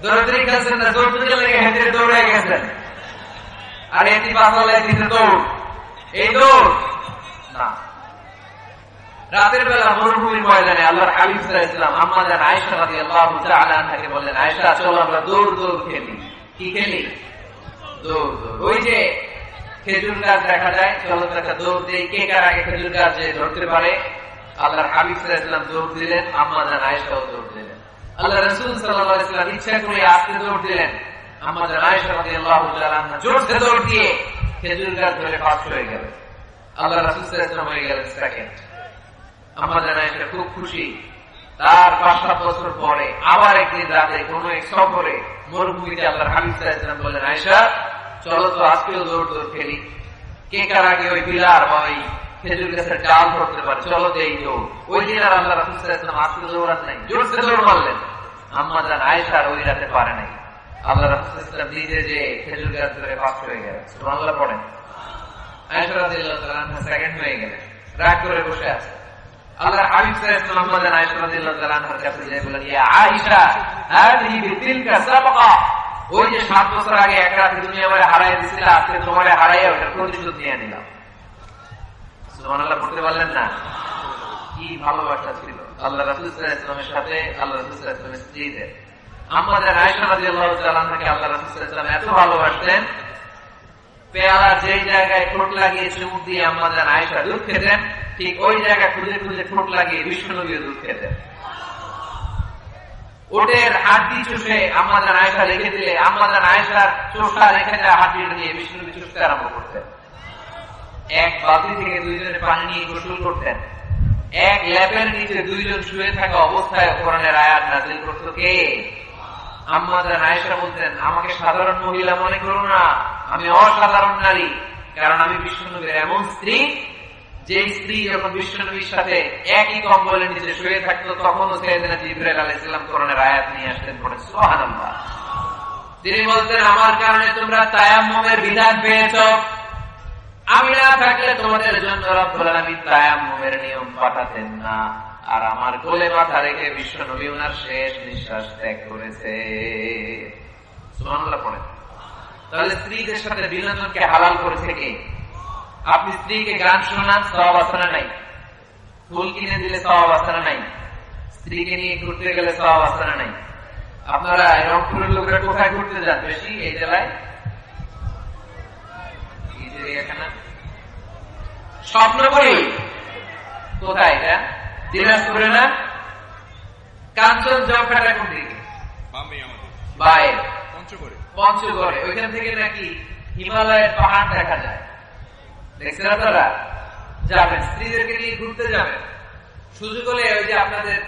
দৌড়াদৌড়ি করছেন না? দৌড়তে লেগে হেঁটে দৌড়ে গেছেন। আর এটি বাসালে দিতে দৌড়, এই দৌড় রাতের বেলা মরুভূমির ময়দানে আল্লাহর হাবিব সাল্লাল্লাহু আলাইহি ওয়াসাল্লাম আম্মা জান আয়েশা রাদিয়াল্লাহু তাআলা আনহাকে বললেন, আয়েশা চলো আমরা দৌড় দৌড় খেলি। কি খেলি? দৌড় দৌড়। ওই যে খেজুর গাছ দেখা যায়, চলো একটা দৌড় দেই, কে কার আগে খেজুর গাছ যে ধরতে পারে। আল্লাহর হাবিব সাল্লাল্লাহু আলাইহি ওয়াসাল্লাম দৌড় দিলেন, আম্মা জান আয়েশাও দৌড় দিলেন। আল্লাহ রাসূল সাল্লাল্লাহু আলাইহি ওয়াসাল্লাম ইচ্ছা করে আস্তে দৌড় দিলেন, আম্মা জান আয়েশা রাদিয়াল্লাহু তাআলা আনহা জোরসে দৌড় দিয়ে খেজুর গাছ ধরে ফার্স্ট হয়ে গেলেন। আল্লাহ রাসূল সাল্লাল্লাহু আলাইহি ওয়াসাল্লাম হয়ে গেলেন সেকেন্ড। আম্মা জান আয়েশা খুব খুশি। তার 5-7 বছর পরে আবার একদিন রাতে কোন এক সফরে মরুভূমিতে আল্লাহর হাবিব সাল্লাল্লাহু আলাইহি ওয়াসাল্লাম বললেন, আয়েশা চলো তো আজকেও দৌড় দৌড় খেলি, কে কার আগে ওই পিলার বা ওই খেজুর গাছের ডাল ধরতে পারে, চলো দেই দৌড়। ওই দিন আর আল্লাহ রাসূল সাল্লাল্লাহু আলাইহি ওয়াসাল্লাম আজকে দৌড়ান নাই, জোরসে দৌড় মারলেন। আম্মা জান আয়েশা ওই রাতে পারে নাই। আল্লাহ রাসূল সাল্লাল্লাহু আলাইহি ওয়াসাল্লাম নিজে যে খেজুর গাছ ধরে ফার্স্ট হয়ে গেলেন। সুবহানাল্লাহ পড়েন। আয়েশা রাদিয়াল্লাহু তাআলা আনহা সেকেন্ড হয়ে গেলেন, রাগ করে বসে আছে। আল্লাহর হাবিব সাল্লাল্লাহু আলাইহি ওয়াসাল্লাম আম্মা জান আয়েশা রাদিয়াল্লাহু তাআলা আনহার কাছে গিয়ে বললেন, ইয়া আয়েশা হাযিহি বিতিলকা সাবাকা, ওই যে 7 বছর আগে এক রাতে তুমি আমারে হারায় দিছিলে, আজকে তোমারে হারাইয়া ওটা প্রতিশোধ নিয়ে নিলাম। সুবহানাল্লাহ পড়তে পারলেন না? কি ভালোবাসা ছিল আল্লাহ রাসূল সাল্লাল্লাহু আলাইহি ওয়াসাল্লামের সাথে আল্লাহ রাসূল সাল্লাল্লাহু আলাইহি ওয়াসাল্লামের স্ত্রীদের। আম্মা জান আয়েশা রাদিয়াল্লাহু তাআলা আনহাকে আল্লাহ রাসূল সাল্লাল্লাহু আলাইহি ওয়াসাল্লাম এত ভালোবাসতেন, পেয়ালা যেই জায়গায় ঠোঁট লাগিয়ে চুমুক দিয়ে আম্মা জান আয়েশা দুধ খেতেন, ঠিক ওই জায়গা খুঁজে খুঁজে ঠোঁট লাগিয়ে বিশ্বনবীও দুধ খেতেন। ওটের হাড্ডি চুষে আম্মা জান আয়েশা রেখে দিলে আম্মা জান আয়েশার চোষা রেখে দেওয়া হাড্ডিটা দিয়ে বিশ্বনবী চুষতে আরম্ভ করতেন। এক বালতি থেকে দুইজনে পানি নিয়ে গোসল করতেন। এক ল্যাপের নিচে দুইজন শুয়ে থাকা অবস্থায় কোরআনের আয়াত নাযিল করত কে? আম্মা জান আয়েশা বলতেন, আমাকে সাধারণ মহিলা মনে করো না, আমি অসাধারণ নারী, কারণ আমি বিশ্বনবীর এমন স্ত্রী যে স্ত্রী যখন বিশ্বনবীর সাথে একই কম্বলের নিচে শুয়ে থাকতো তখনও সাইয়েদনা জিবরাইল আলাইহিস সালাম কোরআনের আয়াত নিয়ে আসতেন পড়ে। সুবহানাল্লাহ। তিনি বলতেন, আমার কারণে তোমরা তায়াম্মুমের বিধান পেয়েছো, আমি না থাকলে তোমাদের জন্য রব্বুল আলামিন তায়াম্মুমের নিয়ম পাঠাতেন না। আর আমার কোলে মাথা রেখে বিশ্বনবী ওনার শেষ নিঃশ্বাস ত্যাগ করেছে। সুবহানাল্লাহ পড়েন। তাহলে স্ত্রীদের সাথে বিনোদনকে হালাল করেছে কে? আপনি স্ত্রীকে গান শোনান, সওয়াব আছে না নাই? ফুল কিনে দিলে সওয়াব আছে না নাই? স্ত্রীকে নিয়ে ঘুরতে গেলে সওয়াব আছে না নাই? আপনারা রংপুরের লোকেরা কোথায় ঘুরতে যান বেশি এই জেলায়? স্বপ্নপুরী। কোথায় এটা? দিনাজপুরে না? কাঞ্চনজঙ্ঘাটা কোন দিকে? বাইরে পঞ্চগড়ে। ওইখান থেকে নাকি হিমালয়ের পাহাড় দেখা যায়। দেখছেন আপনারা? যাবেন, স্ত্রীদেরকে নিয়ে ঘুরতে যাবেন। সুযোগ হলে ওই যে আপনাদের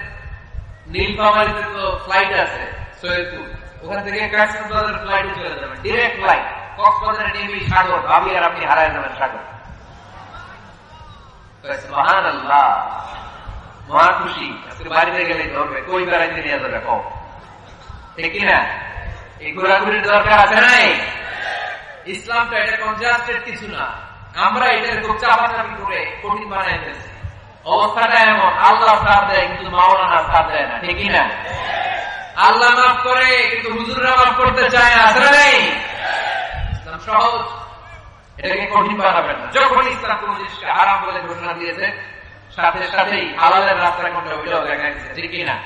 নীলফামারীতে তো ফ্লাইট আছে সৈয়দপুর, ওখান থেকে কক্সবাজার ফ্লাইটে চলে যাবেন, ডিরেক্ট ফ্লাইট। কক্সবাজারে নেমে সাগর, ভাবি আর আপনি হারায় যাবেন সাগর। সুবহানাল্লাহ, মহা খুশি। আজকে বাড়িতে গেলে ধরবে, কই বেড়াইতে নিয়ে যাবে কম, ঠিক কিনা? এই ঘোরাঘুরির দরকার আছে নাই? ইসলামটা এটা কনজাস্টেড কিছু না, আমরা এটা খুব চাপাচাপি করে কঠিন বানাই ফেলছি। অবস্থাটা এমন, আল্লাহ সাথ দেয় কিন্তু মাওলানা সাথ দেয় না, ঠিক কিনা? আল্লাহ মাফ করে কিন্তু হুজুররা মাফ করতে চায় না, আছে নাই? ইসলাম সহজ, এটাকে কঠিন বানাবেন না। যখন ইসলাম কোন জিনিসকে হারাম বলে ঘোষণা দিয়েছে, সাথে সাথেই হালালের রাস্তা কোনটা ওইটাও দেখা গেছে, ঠিক কিনা?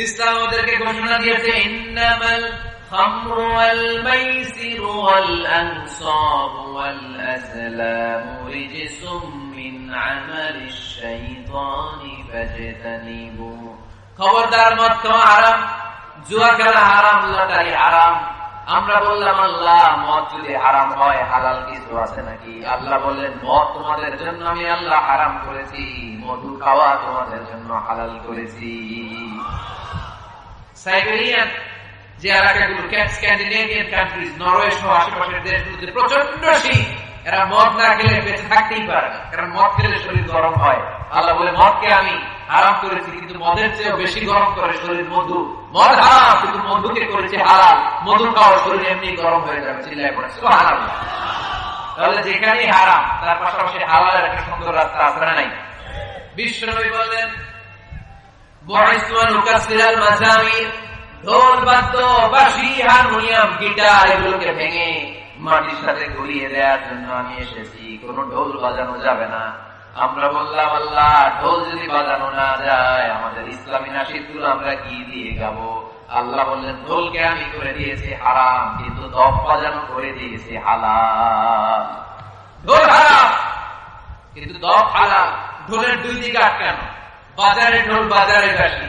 ইসলাম ওদেরকে ঘোষণা দিয়েছে, ইন্নামাল খামরু ওয়াল মাইসিরু ওয়াল আনসাবু ওয়াল আজলামু রিজসুম মিন আমালিশ শাইতানি ফাজতানিবু। খবরদার, মদ খাওয়া হারাম, জুয়া খেলা হারাম, লটারি হারাম। আমরা বললাম, আল্লাহ মদ যদি হারাম হয় হালাল কিছু আছে নাকি? আল্লাহ বললেন, মদ তোমাদের জন্য আমি আল্লাহ হারাম করেছি, মধু খাওয়া তোমাদের জন্য হালাল করেছি। সাইবেরিয়ান যে এলাকাগুলো, স্ক্যান্ডিনেভিয়ান কান্ট্রিজ, নরওয়ে সহ আশেপাশের দেশগুলোতে প্রচন্ড শীত, এরা মদ না খেলে বেঁচে থাকতেই পারে না, কারণ মদ খেলে শরীর গরম হয়। আল্লাহ বলে, মদকে আমি হারাম করেছি, কিন্তু মদের চেয়েও বেশি গরম করে শরীর মধু। মদ হারাম, কিন্তু মধুকে করেছে হালাল। মধু খাওয়ার শরীর এমনি গরম হয়ে যাবে, চিল্লায় পড়ে। সুবহানাল্লাহ। তাহলে যেখানেই হারাম, তার পাশাপাশি হালালের একটা সুন্দর রাস্তা আছে না নাই? বিশ্বনবী বললেন, বুইসু আন উকাসসিরাল মাজামির, ঢোল বাদ্য, বাঁশি, হারমোনিয়াম, গিটার, এগুলোকে ভেঙে মাটির সাথে গলিয়ে দেওয়ার জন্য আমি এসেছি। কোন ঢোল বাজানো যাবে না, আমরা বললাম আল্লাহ ঢোল যদি বাজানো না যায় আমাদের ইসলামী নাশিদগুলো আমরা কি দিয়ে গাবো? আল্লাহ বললেন ঢোলকে আমি করে দিয়েছি হারাম, কিন্তু দফ বাজানো করে দিয়েছি হালাল। ঢোল হারাম কিন্তু দফ হালাল। ঢোলের দুই দিকে আটকানো, বাজারে ঢোল বাজারে বাসি,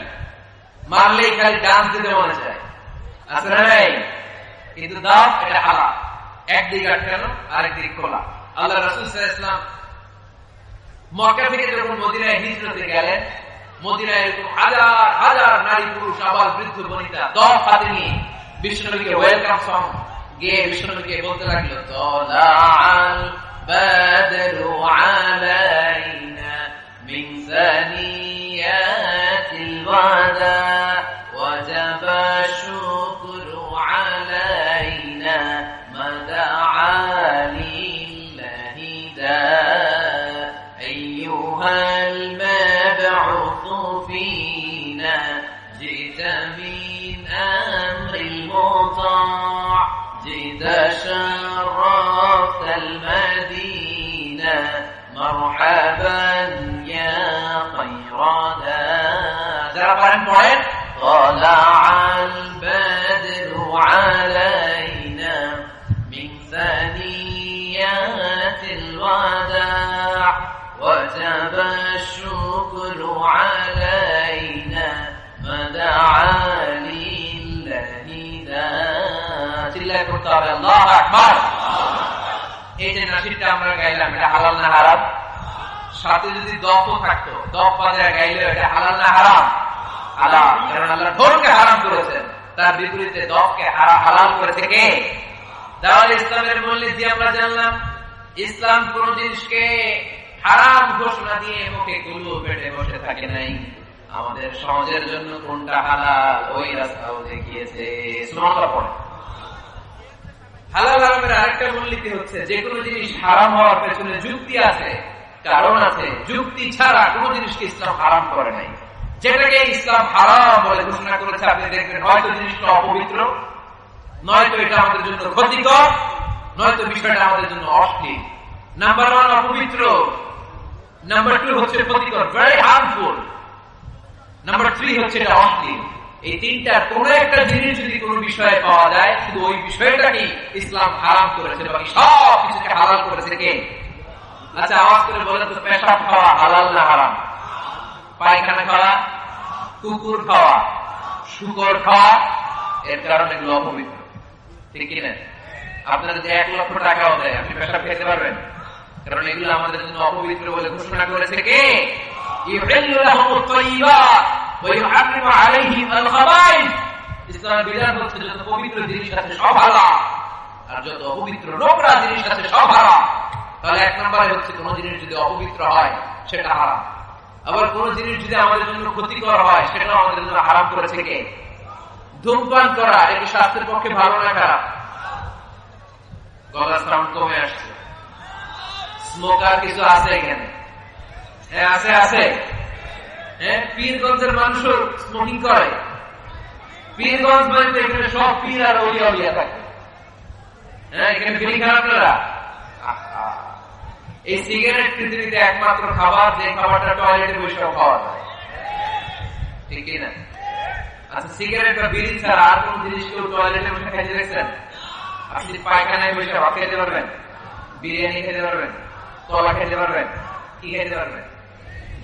মারলেই খালি ডান্স দিতে মনে চায়, আছে না নাই? কিন্তু দফ এটা হালাল, একদিকে আটকানো আরেকদিকে খোলা। আল্লাহ রাসূল সাল্লাল্লাহু আলাইহি ওয়াসাল্লাম মক্কা থেকে যখন মদিনায় হিজরতে গেলেন, মদিনায় এরকম হাজার হাজার নারী পুরুষ আবাল বৃদ্ধ বনিতা দফ হাতে নিয়ে বিশ্বনবীকে ওয়েলকাম সং গেয়ে বিশ্বনবীকে বলতে লাগলো, তালাআল বাদরু আলাইনা মিন সানিয়াতিল ওয়াদা ওয়াজাবা শুকরু আলাইনা মাদা লিল্লাহি দা أيها المبعوث فينا جئت من أمر المطاع جئت شرفت المدينة مرحبا يا خير دار طلع البدر علينا من ثنيات الوداع وجب الشكر علينا مدعا لله চিল্লায় করতে হবে আল্লাহু আকবার। এই যে নাশিদটা আমরা গাইলাম এটা হালাল না হারাম? সাথে যদি দফ থাকতো, দফ বাজায় গাইলে এটা হালাল না হারাম? হালাল, কারণ আল্লাহ ঢোলকে হারাম করেছেন, তার বিপরীতে দফকে হালাল করেছে কে? তাহলে ইসলামের মূলনীতি আমরা জানলাম, ইসলাম কোন জিনিসকে হারাম ঘোষণা দিয়ে মুখে কুলু পেটে বসে থাকে নাই। আমাদের সমাজের জন্য কোনটা হালাল ওই রাস্তাও দেখিয়েছে। সুবহানাল্লাহ পড়ে। হালাল হারামের আরেকটা মূলনীতি হচ্ছে, যে কোনো জিনিস হারাম হওয়ার পেছনে যুক্তি আছে, কারণ আছে। যুক্তি ছাড়া কোন জিনিসকে ইসলাম হারাম করে নাই। যেটাকে ইসলাম হারাম বলে ঘোষণা করেছে আপনি দেখবেন হয়তো জিনিসটা অপবিত্র, নয়তো এটা আমাদের জন্য ক্ষতিকর, নয়তো বিষয়টা আমাদের জন্য অশ্লীল। নাম্বার 1 অপবিত্র, নাম্বার 2 হচ্ছে ক্ষতিকর, ভেরি হার্মফুল, নাম্বার 3 হচ্ছে এটা অশ্লীল। এই তিনটার কোন একটা জিনিস যদি কোন বিষয়ে পাওয়া যায়, শুধু ওই বিষয়টাকে ইসলাম হারাম করেছে, বাকি সব কিছুকে হালাল করেছে কে? আচ্ছা আওয়াজ করে বলেন তো, পেশাব খাওয়া হালাল না হারাম? পায়খানা খাওয়া, কুকুর খাওয়া, শুকর খাওয়া, এর কারণে এগুলো অপবিত্র, ঠিক কিনা? আপনার যদি 1 লক্ষ টাকাও দেয় আপনি পেশাব খেতে পারবেন? কারণ এগুলো আমাদের জন্য অপবিত্র বলে ঘোষণা করেছে কে? ইসলামের বিধান হচ্ছে যত পবিত্র জিনিস আছে সব হারাম, আর যত অপবিত্র নোংরা জিনিস আছে সব হারাম। তাহলে 1 নম্বরে হচ্ছে কোন জিনিস যদি অপবিত্র হয় সেটা হারাম, আবার কোন জিনিস যদি আমাদের জন্য ক্ষতিকর হয় সেটাও আমাদের জন্য হারাম করেছে কে? ধূমপান করা এটা স্বাস্থ্যের পক্ষে ভালো না খারাপ? গলার সাউন্ড কমে আসছে। স্মোকার কিছু আছে এখানে? হ্যাঁ আছে, আছে। হ্যাঁ, পীরগঞ্জের মানুষও স্মোকিং করে। পীরগঞ্জ মানে এখানে সব পীর আর ওলিয়া ওলিয়া থাকে। হ্যাঁ, এখানে ফিলিং খান আপনারা? এই সিগারেট পৃথিবীতে একমাত্র খাবার যে খাবারটা টয়লেটে বসেও খাওয়া যায়, ঠিক কিনা? আচ্ছা, সিগারেট বা বিড়ি ছাড়া আর কোন জিনিস কেউ টয়লেটে বসে খাইতে দেখছেন? আপনি পায়খানায় বসে ভাত খেতে পারবেন, বিরিয়ানি খেতে পারবেন, কলা খেতে পারবেন, কি খেতে পারবেন?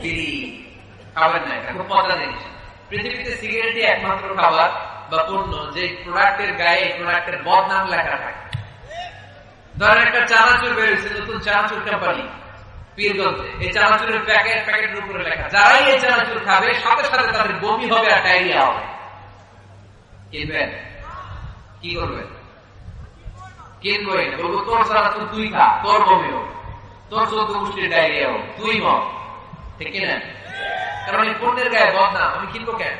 বিড়ি খাবেন না। এটা খুব মজার জিনিস। পৃথিবীতে সিগারেটই একমাত্র খাবার বা পণ্য যে প্রোডাক্টের গায়ে প্রোডাক্টের বদনাম লেখা থাকে। ধরেন একটা চানাচুর বেরিয়েছে, নতুন চানাচুর কোম্পানি পীরগঞ্জে, এই চানাচুরের প্যাকেটের উপরে লেখা, যারাই এই চানাচুর খাবে সাথে সাথে তাদের বমি হবে আর ডায়রিয়া হবে। কিনবেন? কি করবেন? কিনবই না, বলবো তোর চানাচুর তুই খা, তোর বমি হোক, তোর 14 গোষ্ঠীর ডায়রিয়া হোক, তুই মত, ঠিক কিনা? কারণ এই পণ্যের গায়ে বদনাম, আমি কিনবো কেন?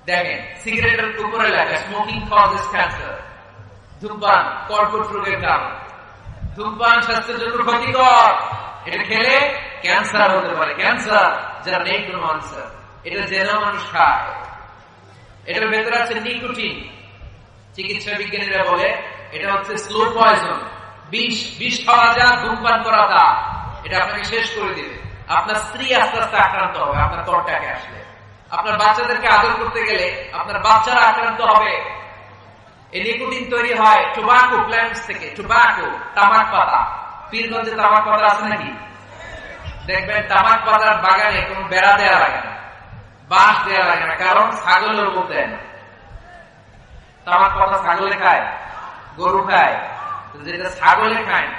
দেখেন সিগারেটের উপরে লেখা স্মোকিং কজেস ক্যান্সার, ধূমপান কর্কট রোগের কারণ, ধূমপান স্বাস্থ্যের জন্য ক্ষতিকর, এটা খেলে ক্যান্সার হতে পারে, ক্যান্সার যারা নেই কোনো আনসার, এটা জেনা মানুষ খায়। এটার ভেতরে আছে নিকোটিন, চিকিৎসা বিজ্ঞানীরা বলে এটা হচ্ছে স্লো পয়জন, বিষ। বিষ খাওয়া যা, ধূমপান করা তা। এটা আপনাকে শেষ করে দিবে। আপনার স্ত্রী আস্তে আস্তে আক্রান্ত হবে আপনার ত্বকটাকে আসলে। আপনার বাচ্চাদেরকে আদর করতে গেলে আপনার বাচ্চারা আক্রান্ত হবে। এই নিকোটিন তৈরি হয় টোবাকো প্ল্যান্টস থেকে। টোবাকো, তামাক পাতা। পীরগঞ্জে তামাক পাতা আছে নাকি? দেখবেন তামাক পাতার বাগানে কোন বেড়া দেওয়া লাগে না, বাঁশ দেওয়া লাগে না, কারণ ছাগলের উপর দেয় না। তামাক পাতা ছাগলে খায়, গরু খায়। যেটা ছাগলে খায়,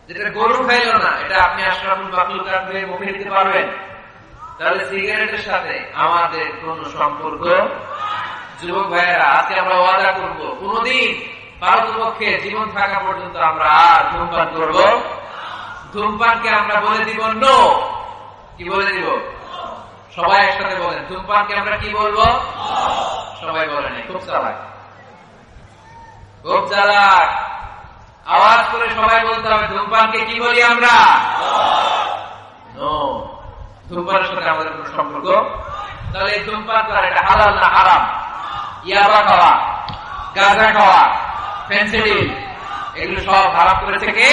যেটা গরু খাইল না, এটা আপনি আশরাফুল মাখলুকাত হয়ে মুখে দিতে পারবেন? তাহলে সিগারেটের সাথে আমাদের কোন সম্পর্ক? যুবক ভাইয়েরা, আজকে আমরা ওয়াদা করব কোনদিন পারতপক্ষে জীবন থাকা পর্যন্ত আমরা আর ধূমপান করব। ধূমপানকে আমরা বলে দিব নো। কি বলে দিব? সবাই একসাথে বলেন, ধূমপানকে আমরা কি বলবো? সবাই বলেন। খুব চালাক, খুব চালাক। আওয়াজ করে সবাই বলতে হবে, ধূমপানকে কি বলি আমরা? নো। ধূমপানের সাথে আমাদের কোন সম্পর্ক? তাহলে এই ধূমপান করা এটা হালাল না হারাম? ইয়াবা খাওয়া, গাঁজা খাওয়া, ফেন্সিডিল, এগুলো সব হারাম করেছে কে?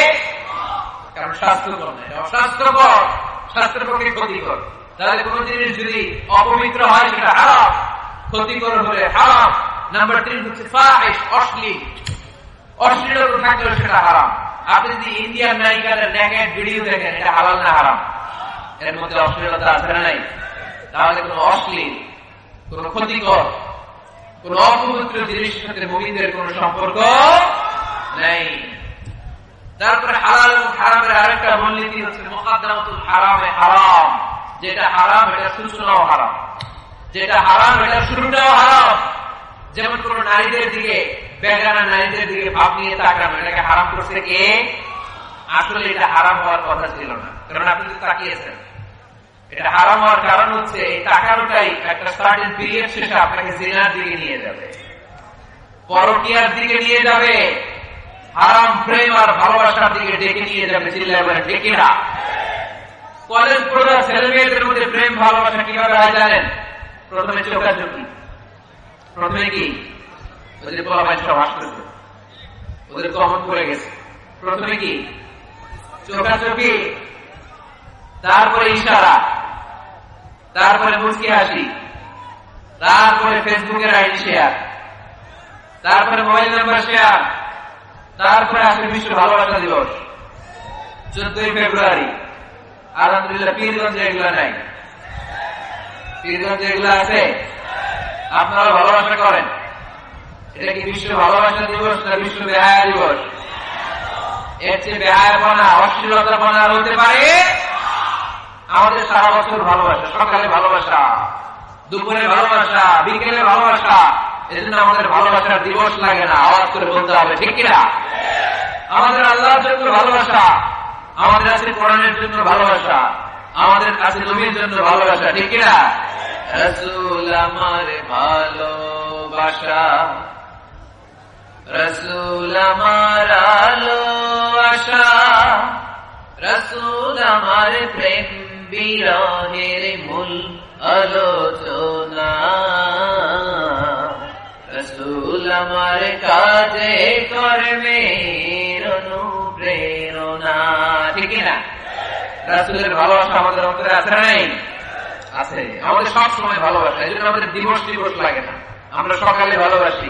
কারণ স্বাস্থ্যকর না, এটা অস্বাস্থ্যকর, স্বাস্থ্যের পক্ষে ক্ষতিকর। তাহলে কোন জিনিস যদি অপবিত্র হয় সেটা হারাম, ক্ষতিকর হলে হারাম। নাম্বার 3 হচ্ছে ফাহিশ, অশ্লীল। অশ্লীলতা থাকলে সেটা হারাম। আপনি যদি ইন্ডিয়ান নায়িকাদের নেকেড ভিডিও দেখেন, এটা হালাল না হারাম? এর মধ্যে অশ্লীলতা আছে না নাই? তাহলে কোন অশ্লীল, কোন ক্ষতিকর, কোন অপবিত্র জিনিসের সাথে মুমিনদের কোন সম্পর্ক নেই। তারপরে হালাল এবং হারামের আরেকটা মূলনীতি হচ্ছে মুকাদ্দামাতুল হারামে হারাম। যেটা হারাম এটা সূচনাও হারাম, যেটা হারাম এটা শুরুটাও হারাম। যেমন কোন নারীদের দিকে, বেগানা নারীদের দিকে ভাব নিয়ে তাকানো, এটাকে হারাম করছে কে? আসলে এটা হারাম হওয়ার কথা ছিল না, কারণ আপনি তো তাকিয়েছেন। এটা হারাম হওয়ার কারণ হচ্ছে এই তাকানোটাই একটা সার্টেন পিরিয়ড শেষে আপনাকে জিনার দিকে নিয়ে যাবে, পরকীয়ার দিকে নিয়ে যাবে, হারাম প্রেম আর ভালোবাসার দিকে ডেকে নিয়ে যাবে। চিল্লায় বলেন ডেকে না। কলেজ পড়ুয়া ছেলে মেয়েদের মধ্যে প্রেম ভালোবাসা কিভাবে হয় জানেন? প্রথমে চোখাচোখি। প্রথমে কি? ওদের পোলাপাইন সব আসতেছে, ওদের কমন করে গেছে। প্রথমে কি? চোখাচোখি, তারপরে ইশারা, তারপরে মুচকি হাসি, তারপরে ফেসবুকের আইডি শেয়ার, তারপরে মোবাইল নাম্বার শেয়ার, তারপরে আসে বিশ্ব ভালোবাসা দিবস 14ই ফেব্রুয়ারি। আলহামদুলিল্লাহ পীরগঞ্জে এগুলো নাই। পীরগঞ্জে এগুলো আছে? আপনারা ভালোবাসা করেন? এটা কি বিশ্ব ভালোবাসা দিবস না বিশ্ব বেহায়া দিবস? এর চেয়ে বেহায়াপনা, অশ্লীলতাপনা হতে পারে? আমাদের সারা বছর ভালোবাসা, সকালে ভালোবাসা, দুপুরে ভালোবাসা, বিকেলে ভালোবাসা। এজন্য আমাদের ভালোবাসার দিবস লাগে না। আওয়াজ করে বলতে হবে, ঠিক কিনা? আমাদের আল্লাহর জন্য ভালোবাসা, আমাদের আছে কোরআনের জন্য ভালোবাসা, আমাদের কাছে নবীর জন্য ভালোবাসা, ঠিক কিনা? রাসূল আমার ভালোবাসা, রাসূল আমার আলো আশা, রাসূল আমার প্রেম বিরহের মূল আলোচনা, রাসূল আমার কাজে কর্মের অনুপ্রেরণা, ঠিক না? রাসূলের ভালোবাসা আমাদের অন্তরে আছে না নাই? আছে। আমাদের সব সময় ভালোবাসা, এই জন্য আমাদের দিবস দিবস লাগে না। আমরা সকালে ভালোবাসি,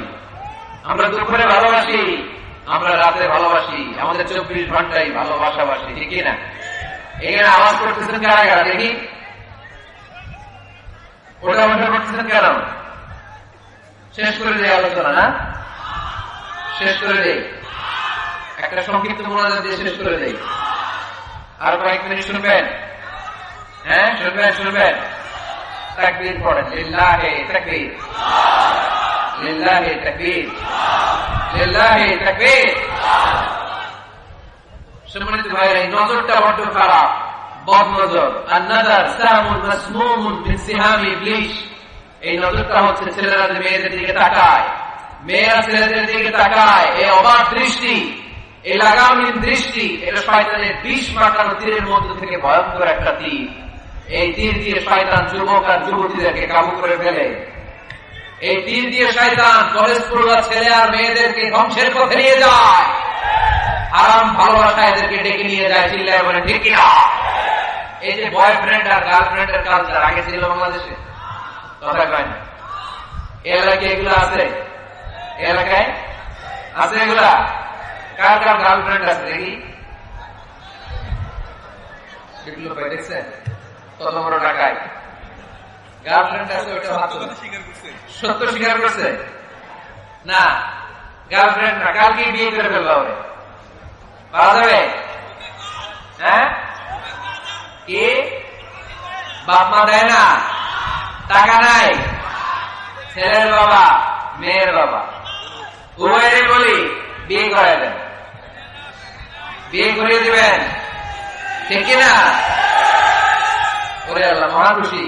আমরা দুপুরে ভালোবাসি, আমরা রাতে ভালোবাসি, আমাদের 24 ঘন্টাই ভালোবাসাবাসি, ঠিক না? এখানে আওয়াজ করতেছেন কারা কারা দেখি? ওটা বসে করতেছেন কেন? শেষ করে দেয় আলোচনা না? শেষ করে দেই, একটা সংক্ষিপ্ত মোনাজাত দিয়ে শেষ করে দেই। আর কয়েক মিনিট শুনবেন? হ্যাঁ শুনবেন, শুনবেন। তাকবীর পড়েন, লিল্লাহি তাকবীর, লিল্লাহি তাকবীর, লিল্লাহি তাকবীর। সম্মানিত ভাইরা, এই নজরটা বড্ড খারাপ, বদ নজর। আন-নাযার সামুন মাসমুমুন মিন সিহামি ইবলিস। এই নজরটা হচ্ছে ছেলেরা যে মেয়েদের দিকে তাকায়, মেয়েরা ছেলেদের দিকে তাকায়, এই অবাক দৃষ্টি, এই লাগামহীন দৃষ্টি, এটা শয়তানের বিষ মাখানো তীরের মধ্য থেকে ভয়ঙ্কর একটা তীর। এই তীর দিয়ে শয়তান যুবক আর যুবতীদেরকে কাবু করে ফেলে। এই তীর দিয়ে শয়তান কলেজ পড়ুয়া ছেলে আর মেয়েদেরকে ধ্বংসের পথে নিয়ে যায়। হারাম ভালোবাসা এদেরকে ডেকে নিয়ে যায়, চিল্লায় বলে ঠিক কিনা? এই যে বয়ফ্রেন্ড আর গার্লফ্রেন্ডের কালচার আগে ছিল বাংলাদেশে, কথা কয় না। এলাকায় এগুলো আছে, এলাকায় আছে এগুলা। কার কার গার্লফ্রেন্ড আছে দেখি? বিপ্লব ভাই দেখছেন কত বড় টাকায় গার্লফ্রেন্ড আছে? ওইটা সত্য স্বীকার করছে না? গার্লফ্রেন্ড না, কালকে বিয়ে করে ফেললো হবে, পাওয়া যাবে? হ্যাঁ, কি বাপ মা দেয় না, টাকা নাই, ছেলের বাবা মেয়ের বাবা উভয়েরই বলি বিয়ে করে দেন, বিয়ে করিয়ে দিবেন, ঠিক কিনা? ওরে আল্লাহ মহা খুশি,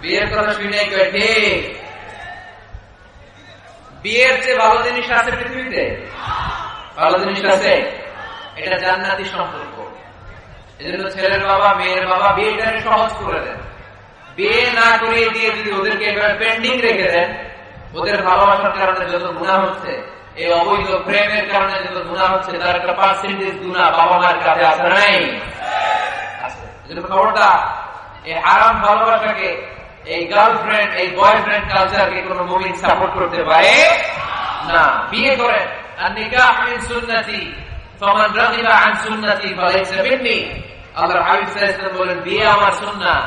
বিয়ের কথা শুনে ঠিক। বিয়ের চেয়ে ভালো জিনিস আছে পৃথিবীতে? ভালো জিনিস আছে? এটা জান্নাতি সম্পর্ক। এজন্য ছেলের বাবা মেয়ের বাবা বিয়েটাকে সহজ করে দেন। বিয়ে না করিয়ে দিয়ে যদি ওদেরকে এবার পেন্ডিং রেখে দেন, ওদের ভালোবাসার কারণে যত গুনাহ হচ্ছে, এই অবৈধ প্রেমের কারণে যত গুনাহ হচ্ছে, তার একটা পার্সেন্টেজ গুনাহ বাবা মার কাছে আছে নাই? আছে। এজন্য খবরদার, এই হারাম ভালোবাসাকে, এই গার্লফ্রেন্ড এই বয়ফ্রেন্ড কালচারকে কোন মুমিন সাপোর্ট করতে পারে না। বিয়ে করেন, আর নিকাহ মিন সুন্নতি ফামান রাগিবা আন সুন্নতি ফালাইসা মিন্নি। আল্লাহর হাবিব সাল্লাল্লাহু আলাইহি ওয়াসাল্লাম বলেন, বিয়ে আমার সুন্নাহ,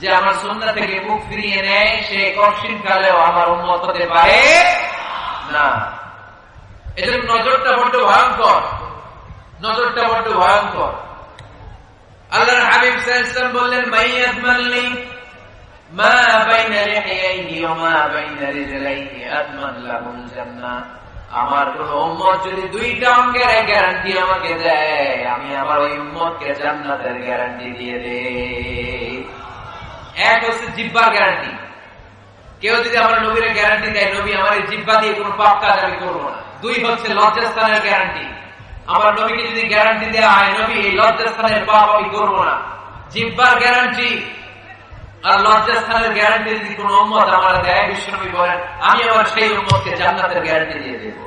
যে আমার সুন্নাহ থেকে মুখ ফিরিয়ে নেয় সে কঠিন কালেও আমার উম্মত হতে পারে না। এদের নজরটা বড্ড ভয়ঙ্কর, নজরটা বড্ড ভয়ঙ্কর। আল্লাহর হাবিব সাল্লাল্লাহু আলাইহি ওয়াসাল্লাম বললেন, মাইয়াদমানলি মা বাইনা লিহিয়াইহি ওয়া মা বাইনা রিজলাইহি আদমান লাহুল জান্নাহ। আমার কোন উম্মত যদি দুইটা অঙ্গের গ্যারান্টি আমাকে দেয়, আমি আমার ওই উম্মতকে জান্নাতের গ্যারান্টি দিয়ে দেই। এক হচ্ছে জিহ্বার গ্যারান্টি, কেউ যদি আমার নবীর গ্যারান্টি দেয় নবী আমার এই জিহ্বা দিয়ে কোনো পাপ কাজ আমি করবো না। দুই হচ্ছে লজ্জাস্থানের গ্যারান্টি, আমার নবীকে যদি গ্যারান্টি দেওয়া হয় নবী এই লজ্জাস্থানের পাপ আমি করবো না। জিহ্বার গ্যারান্টি আর লজ্জাস্থানের গ্যারান্টি যদি কোন উম্মত আমার দেয়, বিশ্বনবী বলেন আমি আমার সেই উম্মতকে জান্নাতের গ্যারান্টি দিয়ে দেব,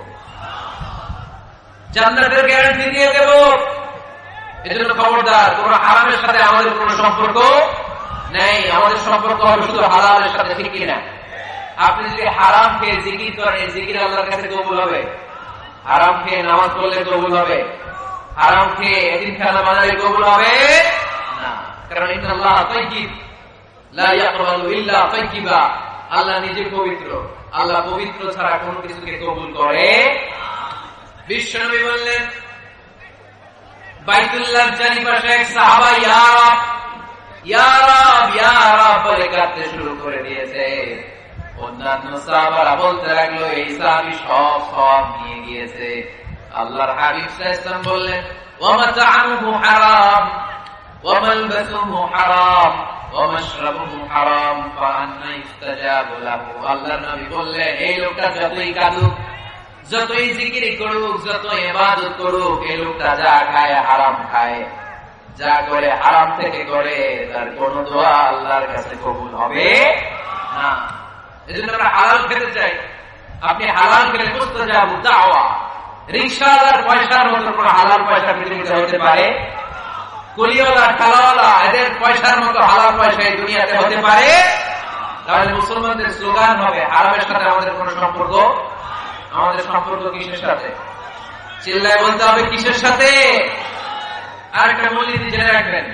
জান্নাতের গ্যারান্টি দিয়ে দেব। এজন্য খবরদার, কোন হারামের সাথে আমাদের কোন সম্পর্ক নেই, আমাদের সম্পর্ক হবে শুধু হালালের সাথে, ঠিক কিনা? আপনি যদি হারাম খেয়ে জিকির করেন, এই জিকির আল্লাহর কাছে কবুল হবে? হারাম খেয়ে নামাজ পড়লে কবুল হবে? হারাম খেয়ে এতিমখানা বানালে কবুল হবে না। কারণ ইন্নাল্লাহ তাইয়্যিব লা ইয়াকবালু ইল্লা তাইয়্যিবা। আল্লাহ নিজে পবিত্র, আল্লাহ পবিত্র ছাড়া কোনো কিছুকে কবুল করে। বিশ্বনবী বললেন, বাইতুল্লাহর চারিপাশে এক সাহাবা ইয়া রাব ইয়া রাব ইয়া রাব বলে কাঁদতে শুরু করে দিয়েছে। অন্যান্য সাহাবারা বলতে লাগলো, এই সাহাবী সব নিয়ে গিয়েছে। আল্লাহর হাবিব সাল্লাল্লাহু আলাইহি ওয়াসাল্লাম বললেন, ওয়া মাতা'আমুহু হারাম ওয়া মালবাসুহু হারাম ওয়া মাশরাবুহু হারাম ফাআন্না ইস্তাজাবু লাহু। আল্লাহর নবী বললেন, এই লোকটা যতই কাঁদুক, যতই জিকির করুক, যত ইবাদত করুক, এই লোকটা যা খায় হারাম খায়, যা করে হারাম থেকে করে, তার কোন দোয়া আল্লাহর কাছে কবুল হবে না। এজন্য আমরা হালাল খেতে চাই। আপনি হালাল খেলে মুস্তাজাবু দাওয়া। রিকশাওয়ালার পয়সার মতো কোন হালাল পয়সা পৃথিবীতে হতে পারে? কুলিওয়ালা ঠালাওয়ালা এদের পয়সার মতো হালাল পয়সা এই দুনিয়াতে হতে পারে? তাহলে মুসলমানদের স্লোগান হবে, হারামের সাথে আমাদের কোন সম্পর্ক। আমাদের সম্পর্ক কিসের সাথে? চিল্লায় বলতে হবে, কিসের সাথে? আর একটা মূলনীতি জেনে রাখবেন,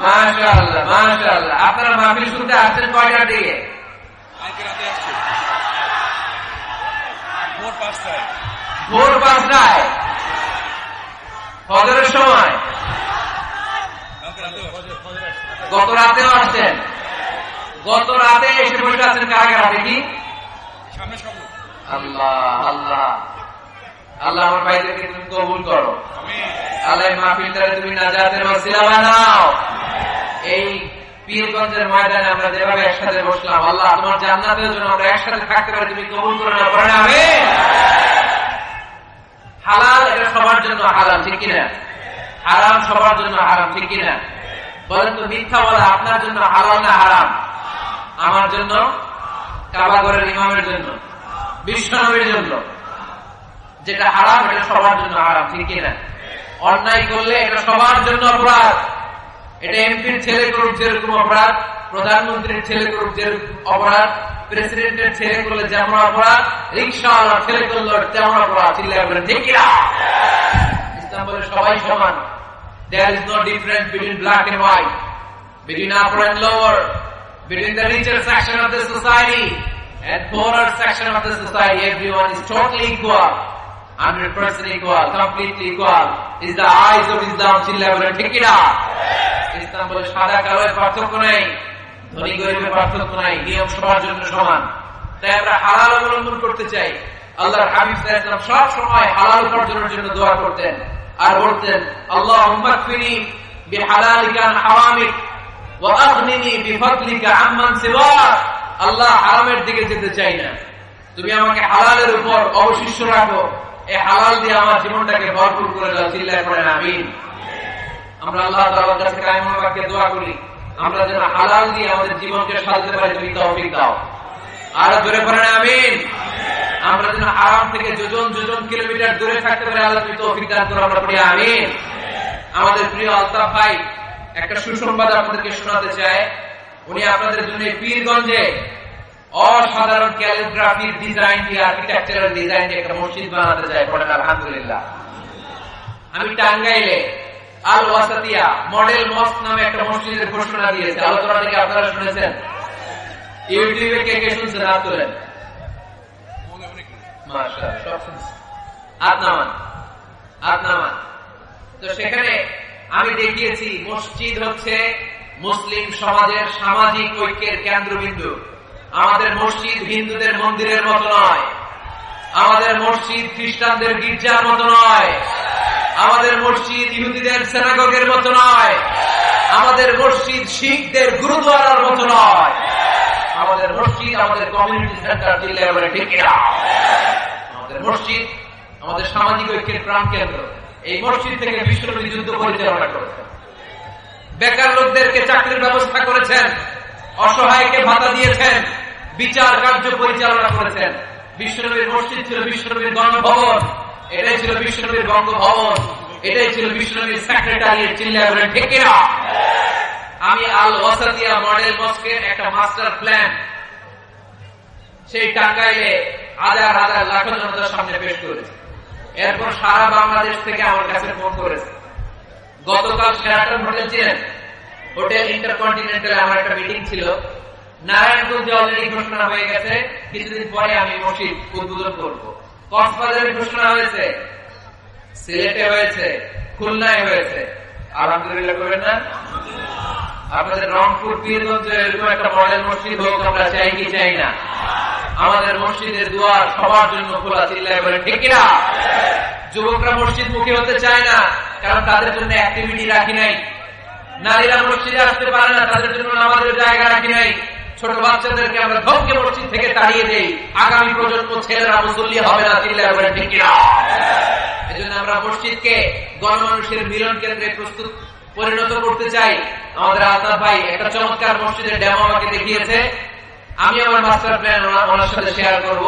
মাশাআল্লাহ মাশাআল্লাহ। আপনারা মাহফিল শুনতে আসছেন কয়টার দিকে? ভোর 5টায়, ফজরের সময়। গত রাতেও আসছেন? গত রাতে এসে বসে আছেন কারা কারা দেখি? আল্লাহ আল্লাহ আল্লাহ, আমার ভাইদেরকে তুমি কবুল করো। আল্লাহ মাহফিলটারে তুমি নাজাতের ওসিলা বানাও। এই পীরগঞ্জের ময়দানে আমরা যেভাবে একসাথে বসলাম, আল্লাহ তোমার জান্নাতের জন্য আমরা একসাথে থাকতে পারি, তুমি কবুল করে নাও, পড়ে আমিন। হালাল এটা সবার জন্য হালাল, ঠিক কিনা? হারাম সবার জন্য হারাম, ঠিক কিনা? বলেন তো মিথ্যা বলা আপনার জন্য হালাল না হারাম? আমার জন্য, কাবা ঘরের ইমামের জন্য, বিশ্বনবীর জন্য। যেটা হারাম এটা সবার জন্য হারাম, ঠিক কিনা? অন্যায় করলে এটা সবার জন্য অপরাধ। এটা এমপির ছেলে করুক যেরকম অপরাধ, প্রধানমন্ত্রীর ছেলে করুক যেরকম অপরাধ, প্রেসিডেন্টের ছেলে করলে যেমন অপরাধ, রিক্সাওয়ালার ছেলে করলে তেমন অপরাধ। চিল্লায় বলেন ঠিক কিনা? ইসলাম বলে সবাই সমান। There is no difference between black and white, between upper and lower, between the richer section of the society and poorer section of the society. Everyone is totally equal, 100% equal, completely equal. Is the eyes of Islam. চিল্লায় বলেন ঠিক কিনা? ইসলাম বলে সাদা কালোর পার্থক্য নেই, ধনী গরিবের পার্থক্য নাই, নিয়ম সবার জন্য সমান। তাই আমরা হালাল অবলম্বন করতে চাই। আল্লাহর হাবিব সাল্লাল্লাহু আলাইহি ওয়াসাল্লাম সব সময় হালাল উপার্জনের জন্য দোয়া করতেন আর বলতেন, আল্লাহুম্মা কফিনি বিহালালিকা আন হারামিক ওয়া আগনিনি বিফদলিকা আম্মান সিওয়াক। আল্লাহ, হারামের দিকে যেতে চাই না, তুমি আমাকে হালালের উপর অবশিষ্ট রাখো, এই হালাল দিয়ে আমার জীবনটাকে ভরপুর করে দাও। চিল্লায় পড়েন আমিন। আমরা আল্লাহ তাআলার কাছে কায়েমুল বাক্যে দোয়া করি, আমরা যেন হালাল দিয়ে আমাদের জীবনকে সাজাতে পারি, তুমি তৌফিক দাও। আর জোরে পড়েন আমিন। আমরা যেন হারাম থেকে যোজন যোজন কিলোমিটার দূরে থাকতে পারি, আল্লাহ তুমি তৌফিক দান করো, আমরা পড়ি আমিন। আমাদের প্রিয় আলতাফ ভাই একটা সুসংবাদ আপনাদেরকে শোনাতে চায়। উনি আপনাদের জন্য পীরগঞ্জে অসাধারণ ক্যালিগ্রাফির ডিজাইন দিয়ে, আর্কিটেকচারাল ডিজাইন দিয়ে একটা মসজিদ বানাতে চায়। পড়েন আলহামদুলিল্লাহ। আমি টাঙ্গাইলে আল ওয়াসাতিয়া মডেল মস্ক নামে একটা মসজিদের ঘোষণা দিয়েছে। আলোচনা থেকে আপনারা শুনেছেন, ইউটিউবে কে কে শুনছেন হাত তোলেন। মাশাআল্লাহ, সব শুনছেন, হাত নামান। তো সেখানে আমি দেখিয়েছি মসজিদ হচ্ছে মুসলিম সমাজের সামাজিক ঐক্যের কেন্দ্রবিন্দু। আমাদের মসজিদ হিন্দুদের মন্দিরের মতো নয়, আমাদের মসজিদ খ্রিস্টানদের গির্জার মতো নয়, আমাদের মসজিদ ইহুদিদের সিনাগগের মতো নয়, আমাদের মসজিদ শিখদের গুরুদ্বারার মতো নয়, আমাদের মসজিদ আমাদের কমিউনিটি সেন্টার। চিল্লায় বলে ঠিক কিনা? আমাদের মসজিদ আমাদের সামাজিক ঐক্যের প্রাণকেন্দ্র। এই মসজিদ থেকে বিশ্বনবী যুদ্ধ পরিচালনা করেছেন, বেকার লোকদেরকে চাকরির ব্যবস্থা করেছেন, অসহায়কে ভাতা দিয়েছেন, বিচার কার্য পরিচালনা করেছেন। বিশ্বনবীর মসজিদ ছিল বিশ্বনবীর গণভবন, এটাই ছিল বিশ্বনবীর বঙ্গভবন, এটাই ছিল বিশ্বনবীর সেক্রেটারিয়েট। চিল্লায় বলেন ঠিক কিনা? আমি আল ওয়াসাতিয়া মডেল মস্কের একটা মাস্টার প্ল্যান সেই টাঙ্গাইলে হাজার হাজার লাখ জনতার সামনে পেশ করেছে। এরপর সারা বাংলাদেশ থেকে আমার কাছে ফোন করেছে। গতকাল শেরাটন হোটেল ছিলেন, হোটেল ইন্টারকন্টিনেন্টালে আমার একটা মিটিং ছিল। নারায়ণগঞ্জে অলরেডি ঘোষণা হয়ে গেছে, কিছুদিন পরে আমি মসজিদ উদ্বোধন করবো। কক্সবাজারে ঘোষণা হয়েছে, সিলেটে হয়েছে, খুলনায় হয়েছে। আলহামদুলিল্লাহ করবেন না? আপনাদের রংপুর পীরগঞ্জে এরকম একটা মডেল মসজিদ হোক, আমরা চাই কি চাই না? আমাদের মসজিদের দুয়ার সবার জন্য খোলা। চিল্লায় বলেন ঠিক কিনা? যুবকরা মসজিদ মুখী হতে চায় না, কারণ তাদের জন্য অ্যাক্টিভিটি রাখি নাই। নারীরা মসজিদে আসতে পারে না, তাদের জন্য আমাদের জায়গা রাখি নাই। ছোট বাচ্চাদেরকে আমরা ধমকে মসজিদ থেকে তাড়িয়ে দেই, আগামী প্রজন্ম ছেলেরা মুসল্লি হবে না। চিল্লায় বলেন ঠিক কিনা? এজন্য আমরা মসজিদকে গণমানুষের মিলন কেন্দ্রে পরিণত করতে চাই। আমাদের আলতাফ ভাই একটা চমৎকার মসজিদের ডেমো আমাকে দেখিয়েছে। আমি আমার মাস্টার প্ল্যান ওনার সাথে শেয়ার করব।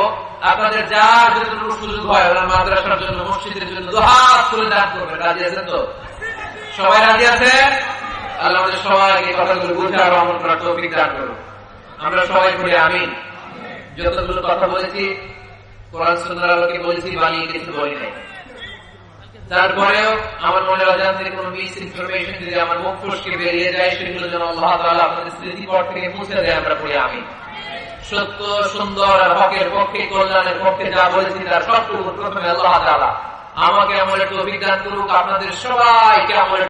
আপনাদের যা যতটুকু সুযোগ হয় ওনার মাদ্রাসার জন্য, মসজিদের জন্য দুহাত তুলে দান করবেন। রাজি আছেন তো? সবাই রাজি আছেন? আল্লাহ আমাদের সবাইকে কথাগুলো বুঝে আর আমল করার তৌফিক দান করুন। আমরা সবাই বলি আমিন। যতগুলো কথা বলেছি কোরআন সুন্নাহর আলোকে বলেছি, বানিয়ে কিছু বলি নাই। তারপরেও আমার মনে অজান্তে কোনো মিস ইনফরমেশন যদি আমার মুখ ফসকে বেরিয়ে যায়, সেগুলো যেন আল্লাহ তাআলা আপনাদের স্মৃতিপট থেকে মুছে দেয়। আমরা পড়ি আমিন। সত্য, সুন্দর আর হকের পক্ষে, কল্যাণের পক্ষে যা বলেছি তার সবটুকু প্রথমে আল্লাহ তাআলা আমাকে আমলের তৌফিক দান করুক, আপনাদের সবাইকে আমলের